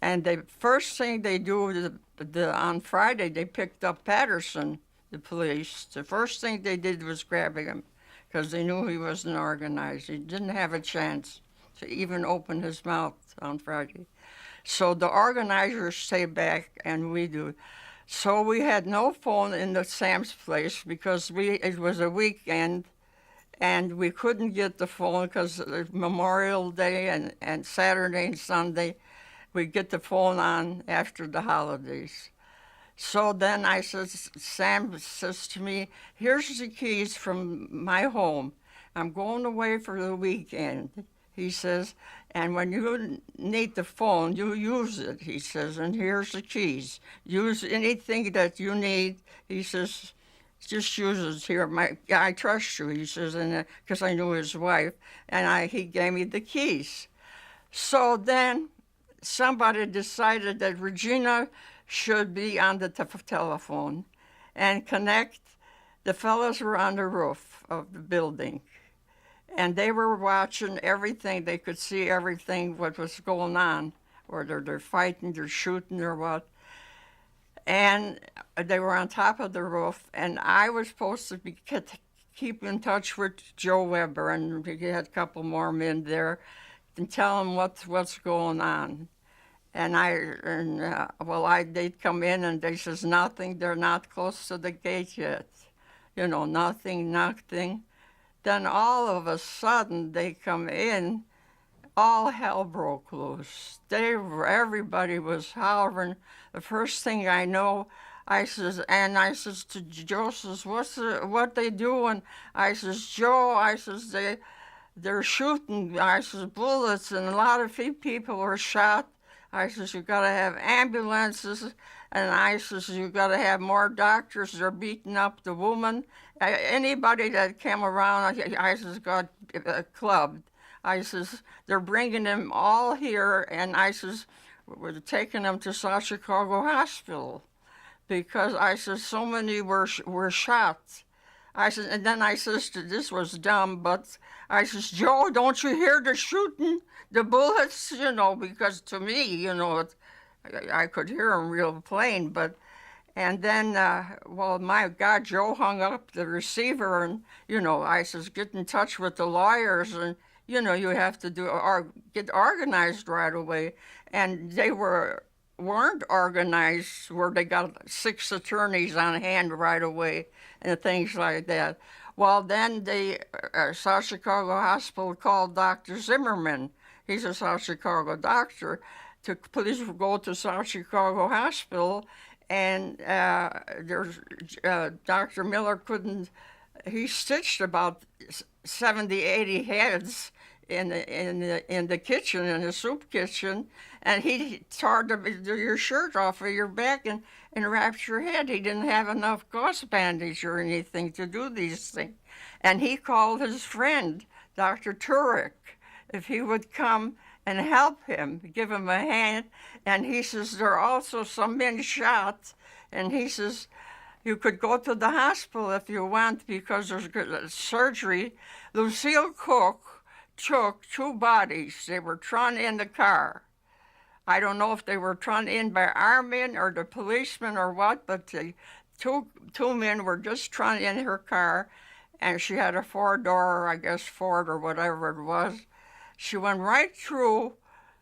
S2: And the first thing they do, on Friday, they picked up Patterson, the police. The first thing they did was grabbing him, because they knew he wasn't organized. He didn't have a chance to even open his mouth on Friday. So the organizers stay back, and we do. So we had no phone in the Sam's place because it was a weekend, and we couldn't get the phone because Memorial Day and Saturday and Sunday, we get the phone on after the holidays. So then Sam says to me, here's the keys from my home. I'm going away for the weekend. He says, and when you need the phone, you use it, he says, and here's the keys. Use anything that you need, he says, just use it here. I trust you, he says, and because I knew his wife, and he gave me the keys. So then somebody decided that Regina should be on the telephone and connect. The fellows were on the roof of the building, and they were watching everything. They could see everything, what was going on, whether they're fighting, they're shooting, or what. And they were on top of the roof, and I was supposed to keep in touch with Joe Weber, and we had a couple more men there, and tell them what's going on. And they'd come in, and they says, nothing, they're not close to the gate yet. You know, nothing. then all of a sudden they come in, all hell broke loose. Everybody was hollering. The first thing I know, I says to Joe, says, what they doing? I says, Joe, I says, they're shooting, I says, bullets, and a lot of people were shot. I says, you got to have ambulances, and I says, you got to have more doctors. They're beating up the woman. Anybody that came around, I says, got clubbed. I says, they're bringing them all here, and I says, we're taking them to South Chicago Hospital because I says, so many were shot. I said, and then I says, this was dumb, but I says, Joe, don't you hear the shooting, the bullets, because to me, I could hear them real plain, but, and then, well, my God, Joe hung up the receiver, and, I says, get in touch with the lawyers, and, you have to get organized right away, and they weren't organized where they got 6 attorneys on hand right away and things like that. Well, then the South Chicago Hospital called Dr. Zimmerman. He's a South Chicago doctor, to please go to South Chicago Hospital. And Dr. Miller he stitched about 70, 80 heads in the kitchen, in the soup kitchen, and he tore your shirt off of your back and wrapped your head. He didn't have enough gauze bandage or anything to do these things. And he called his friend, Dr. Turek, if he would come and help him, give him a hand. And he says, there are also some men shot. And he says, you could go to the hospital if you want because there's surgery. Lucille Cook took 2 bodies. They were thrown in the car. I don't know if they were thrown in by our men or the policemen or what, but the two men were just thrown in her car, and she had a 4-door, I guess, Ford or whatever it was. She went right through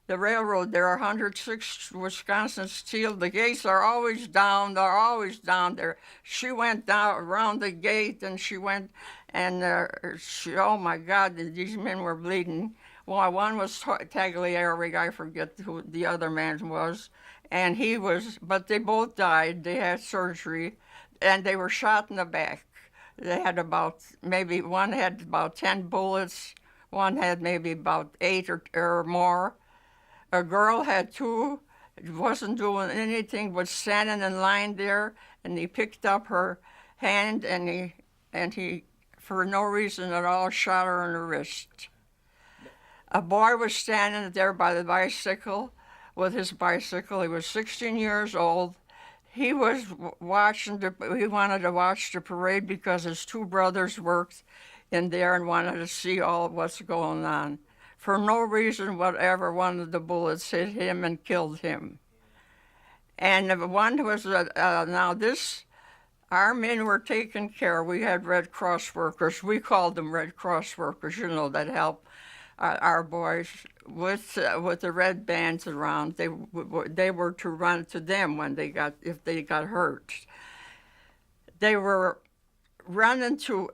S2: the railroad there, 106 Wisconsin Steel. The gates are always down. They're always down there. She went down around the gate, and she went, and oh my God, these men were bleeding. Well, one was Tagliari, I forget who the other man was, and but they both died. They had surgery, and they were shot in the back. They had maybe one had about 10 bullets, one had maybe about 8 or more. A girl had 2, wasn't doing anything but standing in line there, and he picked up her hand, and he for no reason at all, shot her in the wrist. A boy was standing there by the bicycle with his bicycle. He was 16 years old. He was he wanted to watch the parade because his 2 brothers worked in there and wanted to see all what's going on. For no reason whatever, one of the bullets hit him and killed him. And the one was, our men were taken care of. We had Red Cross workers. We called them Red Cross workers, that help our boys with the red bands around. They were to run to them if they got hurt. They were running to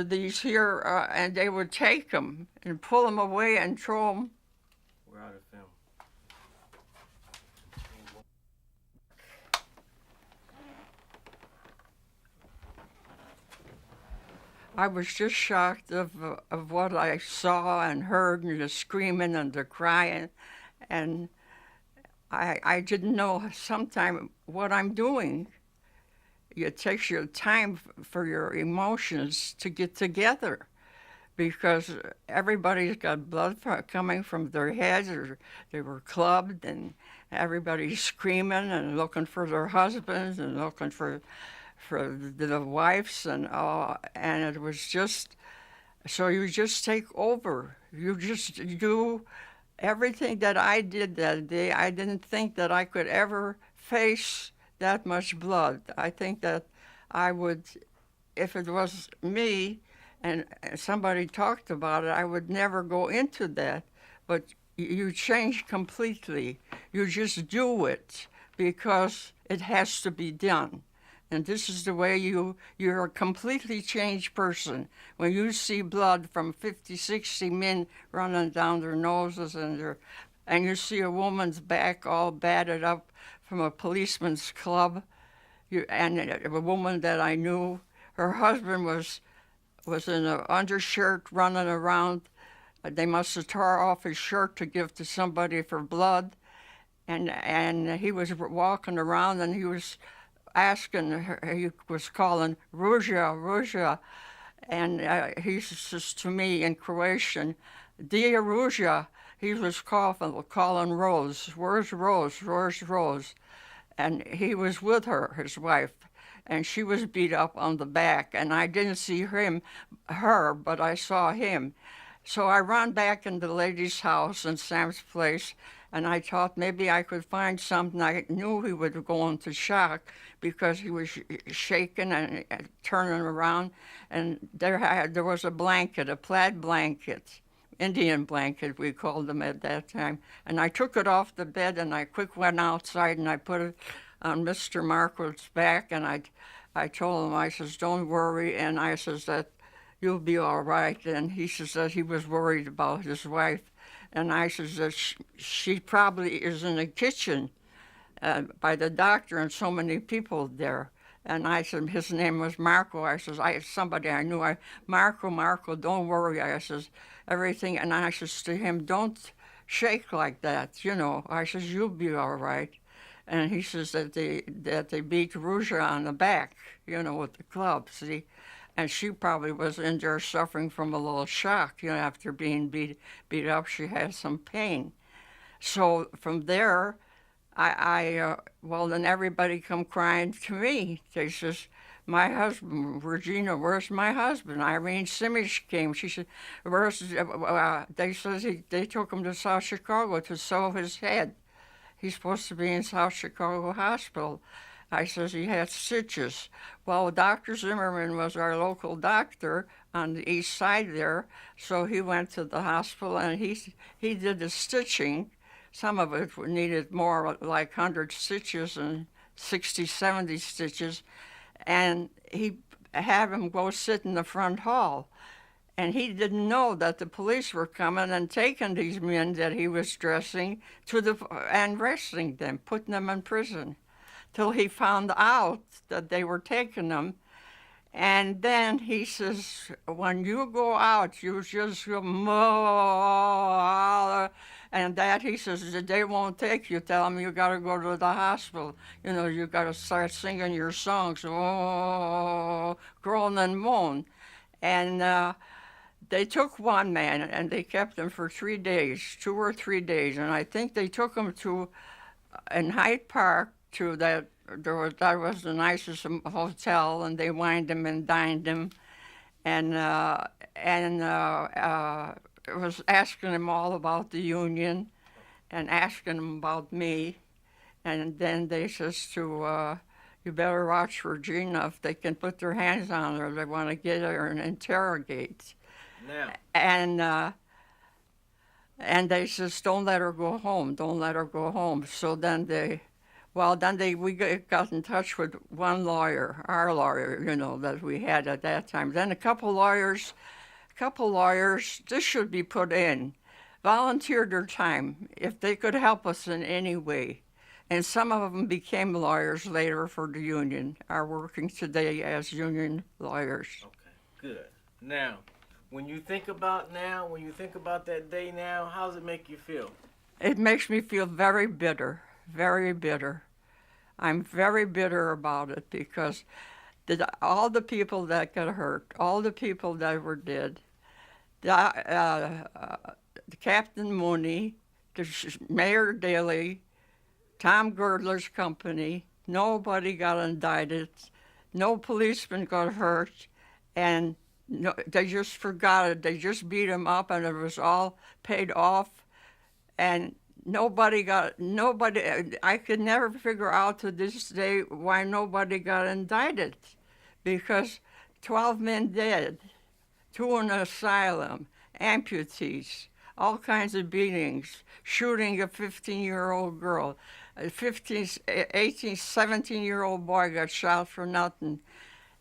S2: these here, and they would take them and pull them away and throw them.
S1: We're out of film.
S2: I was just shocked of what I saw and heard, and the screaming and the crying, and I didn't know sometimes what I'm doing. It takes you time for your emotions to get together, because everybody's got blood coming from their heads, or they were clubbed, and everybody's screaming and looking for their husbands and looking for the wives and all, and it was just, so you just take over. You just do everything that I did that day. I didn't think that I could ever face that much blood. I think that I would, if it was me and somebody talked about it, I would never go into that. But you change completely. You just do it because it has to be done. And this is the way you're a completely changed person. When you see blood from 50, 60 men running down their noses and you see a woman's back all battered up from a policeman's club, and a woman that I knew, her husband was in an undershirt running around. They must have tore off his shirt to give to somebody for blood. And he was walking around and he was asking her, he was calling Ruja, Ruja. And he says to me in Croatian, Dear Ruja, he was calling Rose. Where's Rose? Where's Rose? And he was with her, his wife, and she was beat up on the back. And I didn't see her, but I saw him. So I ran back in the lady's house in Sam's place, and I thought maybe I could find something. I knew he would go into shock because he was shaking and turning around. And there was a blanket, a plaid blanket, Indian blanket, we called them at that time. And I took it off the bed and I quick went outside and I put it on Mr. Markwood's back. And I told him, I says, don't worry. And I says that you'll be all right. And he says that he was worried about his wife. And I says that she probably is in the kitchen by the doctor and so many people there. And I said, his name was Marco. I says, somebody I knew. Marco, don't worry. I says, everything. And I says to him, don't shake like that, you know. I says, you'll be all right. And he says that they beat Ruja on the back, you know, with the club, see. And she probably was in there suffering from a little shock, you know, after being beat up. She had some pain. So from there, well, then everybody come crying to me. They says, my husband, Regina, where's my husband? Irene Simish came. She said, they says they took him to South Chicago to sew his head. He's supposed to be in South Chicago Hospital. I says he had stitches. Well, Dr. Zimmerman was our local doctor on the east side there, so he went to the hospital and he did the stitching. Some of it needed more, like 100 stitches and 60, 70 stitches. And he had him go sit in the front hall. And he didn't know that the police were coming and taking these men that he was dressing and arresting them, putting them in prison, till he found out that they were taking them. And then he says, when you go out, you just go, and that, he says, they won't take you. Tell them you got to go to the hospital. You know, you got to start singing your songs, oh, groan and moan. And they took one man, and they kept him for 3 days, 2 or 3 days. And I think they took him in Hyde Park, to that was the nicest hotel, and they wined him and dined him, and was asking him all about the Union, and asking him about me, and then they says to you better watch Regina if they can put their hands on her. They want to get her and interrogate.
S1: Now.
S2: And they says, don't let her go home. Don't let her go home. So then we got in touch with one lawyer, our lawyer, you know, that we had at that time. Then a couple lawyers, this should be put in, volunteered their time if they could help us in any way. And some of them became lawyers later for the union, are working today as union lawyers.
S1: Okay, good. Now, when you think about that day now, how does it make you feel?
S2: It makes me feel very bitter, very bitter. I'm very bitter about it because all the people that got hurt, all the people that were dead, Captain Mooney, Mayor Daley, Tom Girdler's company, nobody got indicted, no policeman got hurt, and they just forgot it. They just beat him up, and it was all paid off, and nobody. I could never figure out to this day why nobody got indicted, because 12 men dead, 2 in an asylum, amputees, all kinds of beatings, shooting a 15-year-old girl. A 15, 18, 17-year-old boy got shot for nothing.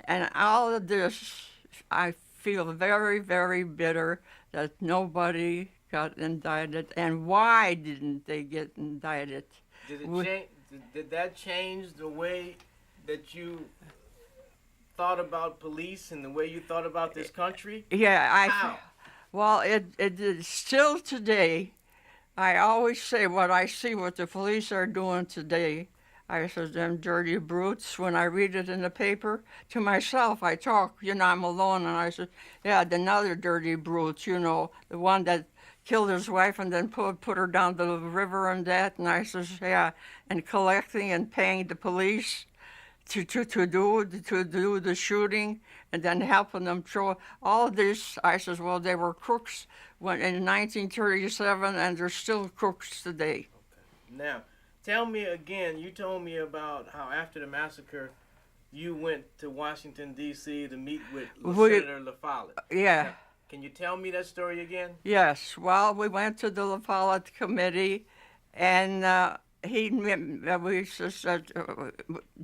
S2: And all of this, I feel very, very bitter that nobody got indicted. And why didn't they get indicted?
S1: Did it change? Did that change the way that you thought about police and the way you thought about this country?
S2: Yeah,
S1: How?
S2: well, it is still today. I always say what I see what the police are doing today. I said, them dirty brutes. When I read it in the paper, to myself, I talk, I'm alone, and I said, yeah, another dirty brute, the one that killed his wife and then put her down the river and that. And I says, yeah, and collecting and paying the police to do the shooting and then helping them throw all this. I says, well, they were crooks in 1937, and they're still crooks today.
S1: Okay. Now, tell me again, you told me about how after the massacre, you went to Washington, D.C. to meet with Senator La Follette.
S2: Yeah.
S1: Now, can you tell me that story again?
S2: Yes. Well, we went to the La Follette committee, and the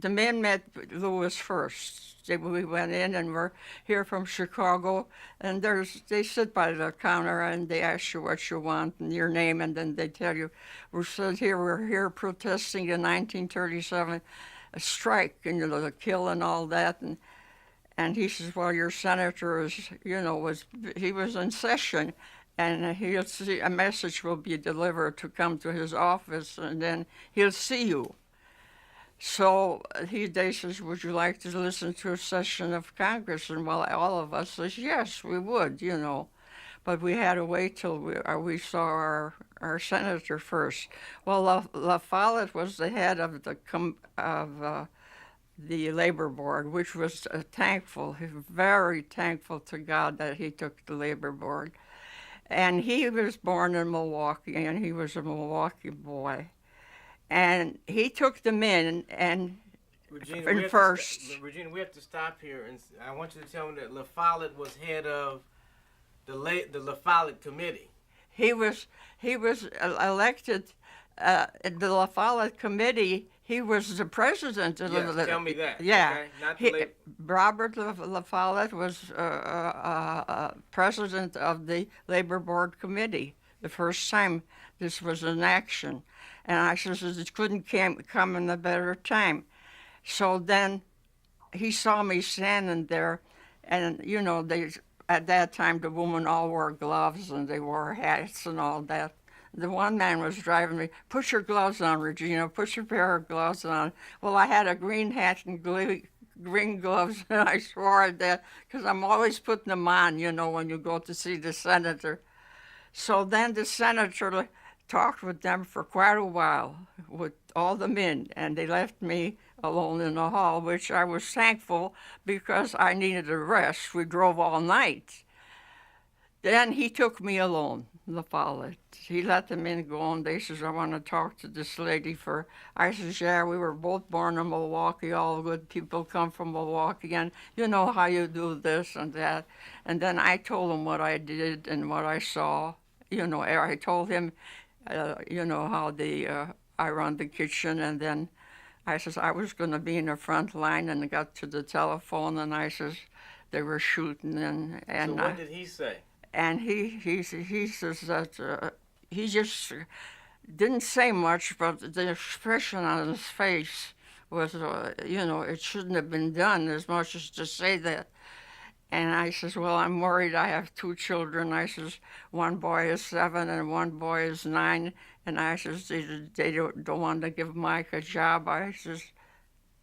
S2: men met Lewis first. We went in, and we're here from Chicago, and they sit by the counter and they ask you what you want and your name, and then they tell you, we're here protesting in 1937 a strike and the kill and all that, and he says, well, your senator is he was in session, and he'll see a message will be delivered to come to his office, and then he'll see you. So they says, would you like to listen to a session of Congress? And well, all of us says, yes, we would, But we had to wait till we saw our senator first. Well, La Follette was the head of the Labor Board, which was very thankful to God that he took the Labor Board. And he was born in Milwaukee, and he was a Milwaukee boy. And he took them in, and
S1: Regina,
S2: first.
S1: Regina, we have to stop here, and I want you to tell me that La Follette was head of the La Follette Committee.
S2: He was elected the La Follette Committee. He was the president of
S1: yes, tell me that.
S2: Yeah.
S1: Okay?
S2: Robert La Follette was president of the Labor Board Committee the first time this was in action. And I says, it couldn't come in a better time. So then he saw me standing there, and, at that time the women all wore gloves and they wore hats and all that. The one man was driving me, put your gloves on, Regina, put your pair of gloves on. Well, I had a green hat and green gloves, and I swore at that because I'm always putting them on, when you go to see the senator. So then the senator talked with them for quite a while, with all the men, and they left me alone in the hall, which I was thankful because I needed a rest. We drove all night. Then he took me alone, La Follette. He let the men go, and they says, I want to talk to this lady I says, yeah, we were both born in Milwaukee, all good people come from Milwaukee, and you know how you do this and that. And then I told him what I did and what I saw. I told him, how I run the kitchen, and then I says I was going to be in the front line, and got to the telephone, and I says they were shooting, and
S1: so what did he say?
S2: And he says that he just didn't say much, but the expression on his face was, it shouldn't have been done as much as to say that. And I says, well, I'm worried. I have 2 children. I says, one boy is 7 and one boy is 9. And I says, they don't want to give Mike a job. I says...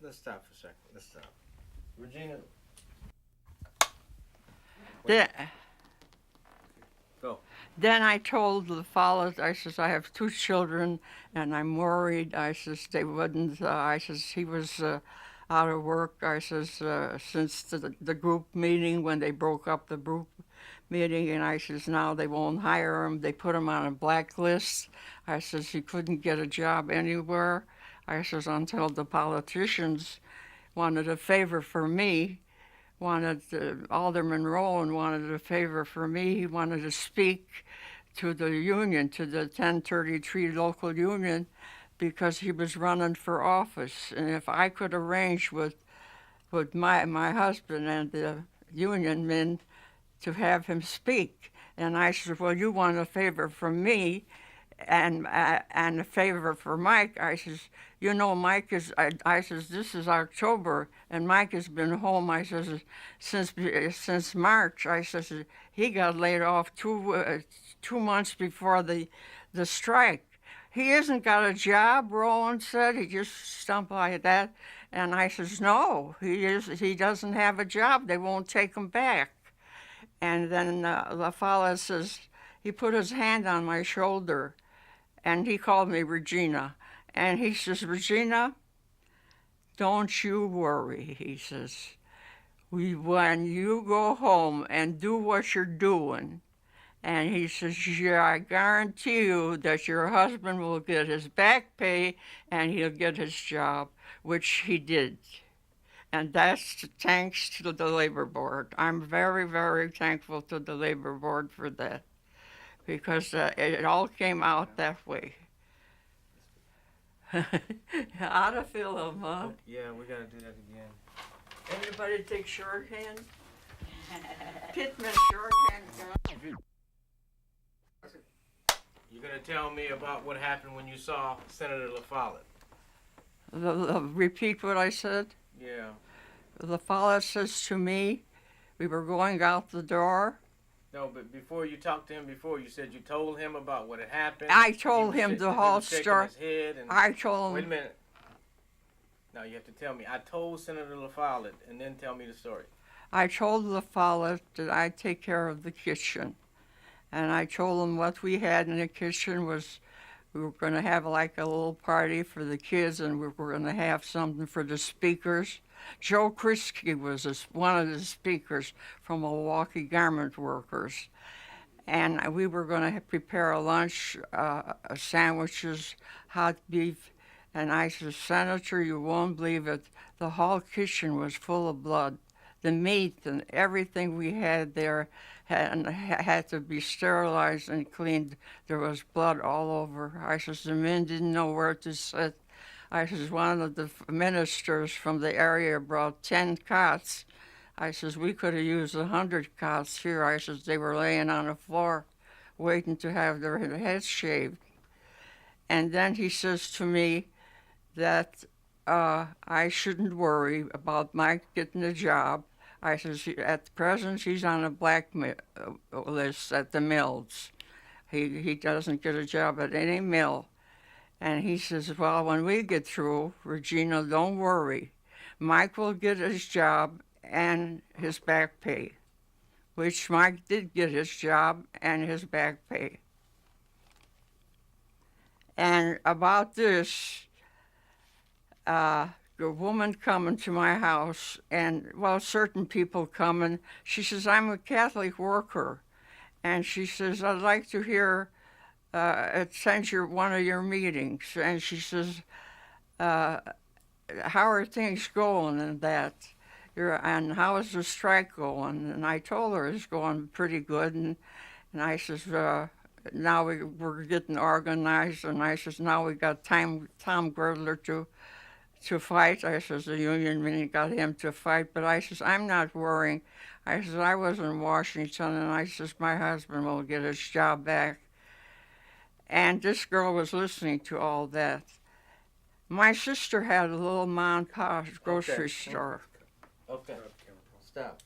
S1: Let's stop for a second. Let's stop. Regina. Go.
S2: Then I told La Follette, I says, I have 2 children, and I'm worried. I says, they wouldn't... I says, he was... out of work, I says, since the group meeting, when they broke up the group meeting, and I says, now they won't hire him. They put him on a blacklist. I says, he couldn't get a job anywhere. I says, until the politicians wanted a favor for me, Alderman Rowan wanted a favor for me. He wanted to speak to the union, to the 1033 local union, because he was running for office. And if I could arrange with my husband and the union men to have him speak. And I said, well, you want a favor from me and a favor for Mike. I says, you know, Mike is, I says, this is October, and Mike has been home, I says, since March. I says, he got laid off 2 months before the strike. He hasn't got a job, Roland said. He just stumped like that. And I says, no, he doesn't have a job. They won't take him back. And then the fellow says, he put his hand on my shoulder, and he called me Regina. And he says, Regina, don't you worry, he says. When you go home and do what you're doing, and he says, yeah, I guarantee you that your husband will get his back pay and he'll get his job, which he did. And that's thanks to the Labor Board. I'm very, very thankful to the Labor Board for that, because it all came out that way. Out of film, huh?
S1: Yeah, we gotta do that again.
S2: Everybody take shorthand? Pittman shorthand.
S1: You're gonna tell me about what happened when you saw Senator LaFollette.
S2: Repeat what I said.
S1: Yeah.
S2: LaFollette says to me, we were going out the door.
S1: No, but before you talked to him before, you said you told him about what had happened.
S2: I told him the whole story. I told him.
S1: Wait a minute. Now you have to tell me. I told Senator LaFollette, and then tell me the story.
S2: I told LaFollette that I'd take care of the kitchen. And I told him what we had in the kitchen was we were going to have like a little party for the kids, and we were going to have something for the speakers. Joe Krisky was one of the speakers from Milwaukee Garment Workers. And we were going to prepare a lunch, sandwiches, hot beef. And I said, Senator, you won't believe it. The whole kitchen was full of blood. The meat and everything we had there had to be sterilized and cleaned. There was blood all over. I says, the men didn't know where to sit. I says, one of the ministers from the area brought 10 cots. I says, we could have used 100 cots here. I says, they were laying on the floor waiting to have their heads shaved. And then he says to me that I shouldn't worry about Mike getting a job. I says, at present, he's on a black list at the mills. He doesn't get a job at any mill. And he says, well, when we get through, Regina, don't worry. Mike will get his job and his back pay, which Mike did get his job and his back pay. And about this, the woman coming to my house, and, well, certain people coming, she says, I'm a Catholic worker. And she says, I'd like to hear, attend one of your meetings. And she says, how are things going and that? And how is the strike going? And I told her it's going pretty good. And I says, now we're getting organized. And I says, now we got Tom Girdler to fight. I says, the union men got him to fight. But I says, I'm not worrying. I says, I was in Washington, and I says, my husband will get his job back. And this girl was listening to all that. My sister had a little mom and pop grocery store.
S1: Okay. Stop.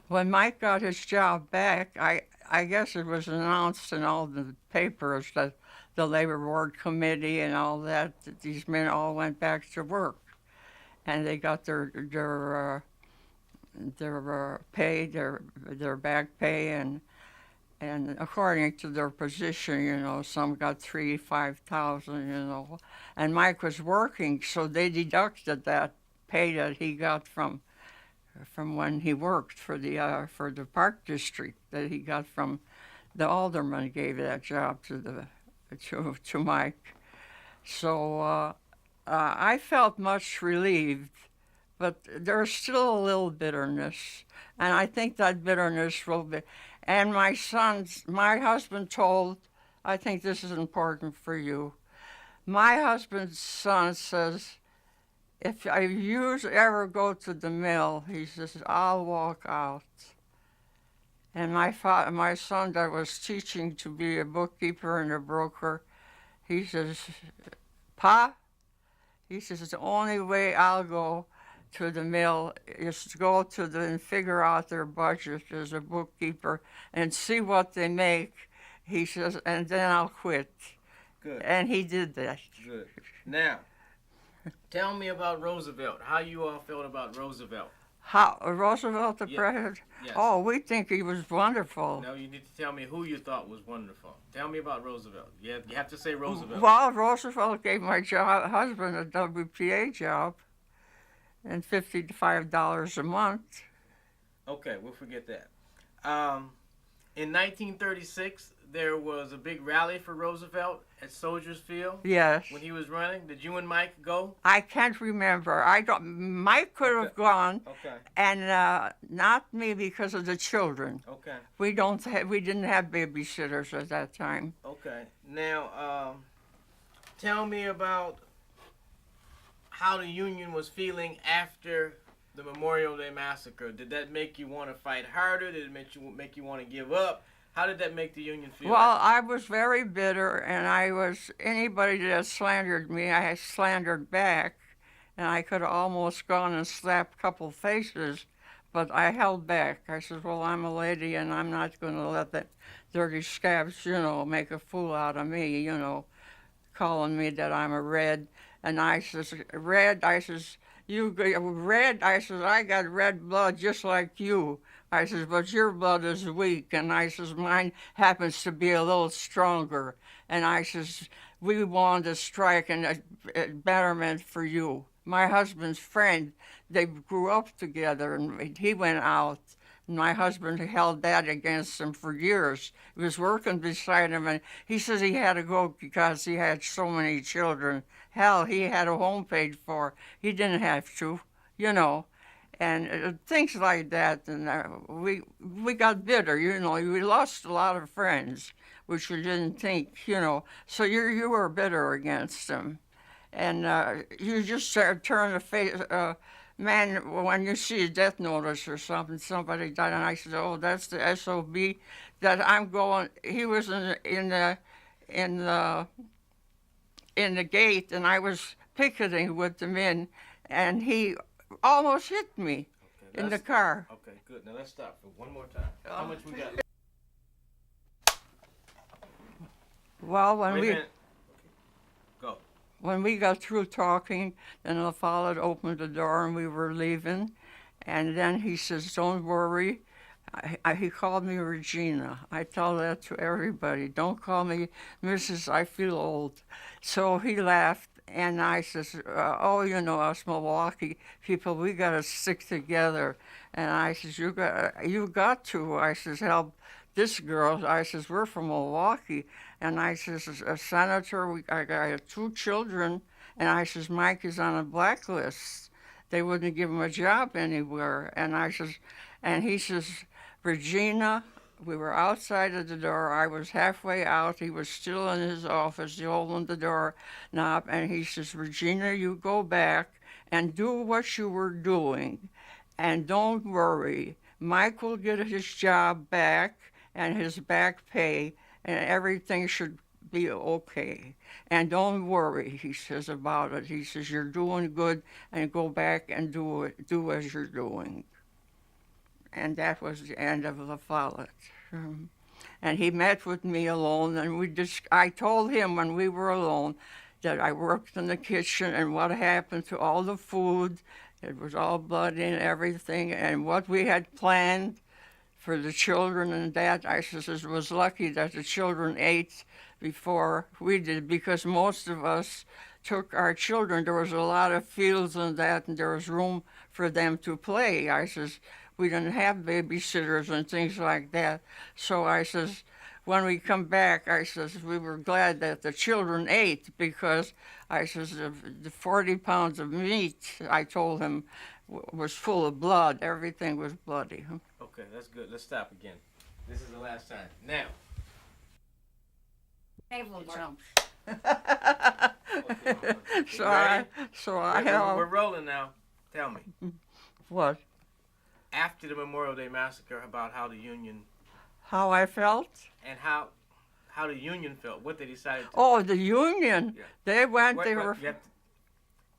S2: When Mike got his job back, I guess it was announced in all the papers that the Labor Board Committee and all that these men all went back to work. And they got their pay, their back pay, and according to their position, you know, some got 5,000, you know. And Mike was working, so they deducted that pay that he got from when he worked for the Park District, that he got from the alderman gave that job to Mike. So I felt much relieved but there's still a little bitterness, and I think that bitterness will be. And my husband told, I think this is important for you. My husband's son says, if you ever go to the mill, he says, I'll walk out. And my son that was teaching to be a bookkeeper and a broker, he says, Pa, he says, the only way I'll go to the mill is to go to and figure out their budget as a bookkeeper and see what they make. He says, and then I'll quit.
S1: Good.
S2: And he did that.
S1: Good. Now, tell me about Roosevelt. How you all felt about Roosevelt?
S2: How Roosevelt, the
S1: Yeah.
S2: president?
S1: Yes.
S2: Oh, we think he was wonderful.
S1: Now you need to tell me who you thought was wonderful. Tell me about Roosevelt. You have to say Roosevelt.
S2: Well, Roosevelt gave my husband a WPA job and $55 a month.
S1: Okay, we'll forget that. In 1936, there was a big rally for Roosevelt at Soldiers Field
S2: Yes.
S1: when he was running. Did you and Mike go?
S2: I can't remember. I don't. Mike could have gone,
S1: Okay.
S2: and not me because of the children.
S1: Okay.
S2: We didn't have babysitters at that time.
S1: Okay. Now, tell me about how the Union was feeling after the Memorial Day Massacre. Did that make you want to fight harder? Did it make you want to give up? How did that make the Union feel?
S2: Well, I was very bitter, and anybody that slandered me, I slandered back, and I could have almost gone and slapped a couple faces, but I held back. I said, well, I'm a lady, and I'm not going to let that dirty scabs, make a fool out of me, calling me that I'm a red. And I says, red, I says, red, I says, I got red blood just like you. I says, but your blood is weak. And I says, mine happens to be a little stronger. And I says, we wanted to strike a betterment for you. My husband's friend, they grew up together, and he went out. And my husband held that against him for years. He was working beside him, and he says he had to go because he had so many children. Hell, he had a home paid for. He didn't have to, and things like that. And we got bitter, We lost a lot of friends, which we didn't think, So you were bitter against them, and you just turn the face. Man, when you see a death notice or something, somebody died, and I said, "Oh, that's the SOB that I'm going." He was in the gate, and I was picketing with the men, and he almost hit me in the car.
S1: Okay, good. Now let's stop for one more time. How much we got?
S2: Well,
S1: Wait a minute. Okay. Go.
S2: When we got through talking, then LaFollette opened the door and we were leaving. And then he says, don't worry. He called me Regina. I tell that to everybody. Don't call me Mrs. I feel old. So he laughed, and I says, us Milwaukee people, we got to stick together. And I says, you got to. I says, help this girl. I says, we're from Milwaukee. And I says, a senator, I got 2 children, and I says, Mike is on a blacklist. They wouldn't give him a job anywhere. And he says, Regina, we were outside of the door. I was halfway out. He was still in his office, holding the door knob. And he says, Regina, you go back and do what you were doing. And don't worry. Mike will get his job back and his back pay, and everything should be okay. And don't worry, he says, about it. He says, you're doing good, and go back and do as you're doing. And that was the end of LaFollette. And he met with me alone, and I told him when we were alone that I worked in the kitchen and what happened to all the food. It was all bloody and everything, and what we had planned for the children and that. I says it was lucky that the children ate before we did, because most of us took our children. There was a lot of fields and that, and there was room for them to play. I says, we didn't have babysitters and things like that. So I says, when we come back, I says, we were glad that the children ate, because I says, the 40 pounds of meat, I told him, was full of blood. Everything was bloody.
S1: Okay, that's good. Let's stop again. This is the last time. Now.
S5: Naval jump.
S2: So
S1: Ready?
S2: I have
S1: We're rolling now. Tell me.
S2: what?
S1: After the Memorial Day Massacre, about how the Union
S2: How I felt?
S1: and how the Union felt, what they decided to
S2: Oh, the Union.
S1: Yeah.
S2: They went.
S1: Wait,
S2: they
S1: wait,
S2: were.
S1: you have to-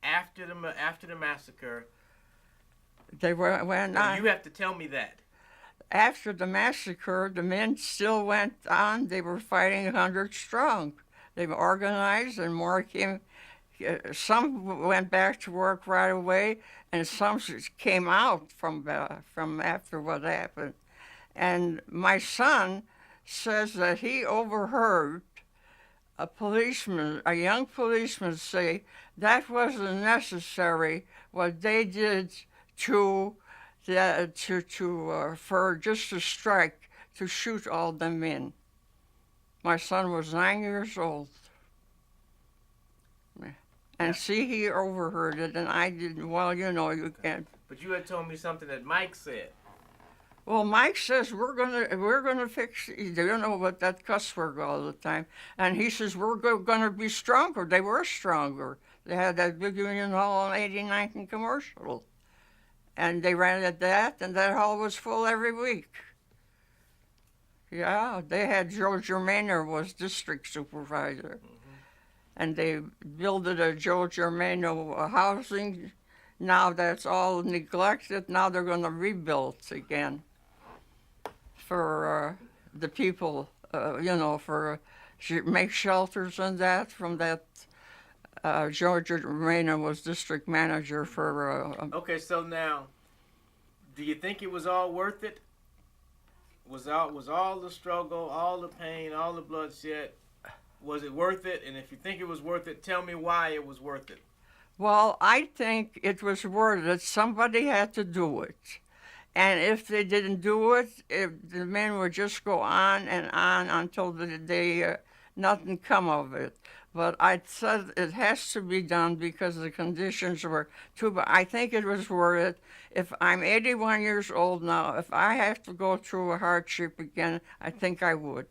S1: after the massacre,
S2: They went on.
S1: you have to tell me that.
S2: After the massacre, the men still went on. They were fighting 100 strong. They were organized, and more came. Some went back to work right away, and some came out from after what happened. And my son says that he overheard a young policeman say that wasn't necessary what they did for just a strike to shoot all the men. My son was 9 years old. And see, he overheard it, and I didn't. Well, you can't.
S1: But you had told me something that Mike said.
S2: Well, Mike says we're gonna fix. You know what that cuss word all the time, and he says we're gonna be stronger. They were stronger. They had that big Union Hall on 89th and Commercial, and they ran at that, and that hall was full every week. Yeah, they had Joe Germainer was district supervisor, and they built a Joe Germainer housing. Now that's all neglected. Now they're going to rebuild again for the people, make shelters and that from that. George Rayner was district manager for.
S1: Okay, so now, do you think it was all worth it? Was all the struggle, all the pain, all the bloodshed, was it worth it? And if you think it was worth it, tell me why it was worth it.
S2: Well, I think it was worth it. Somebody had to do it. And if they didn't do it, the men would just go on and on until nothing come of it. But I said it has to be done because the conditions were too bad. I think it was worth it. If I'm 81 years old now, if I have to go through a hardship again, I think I would.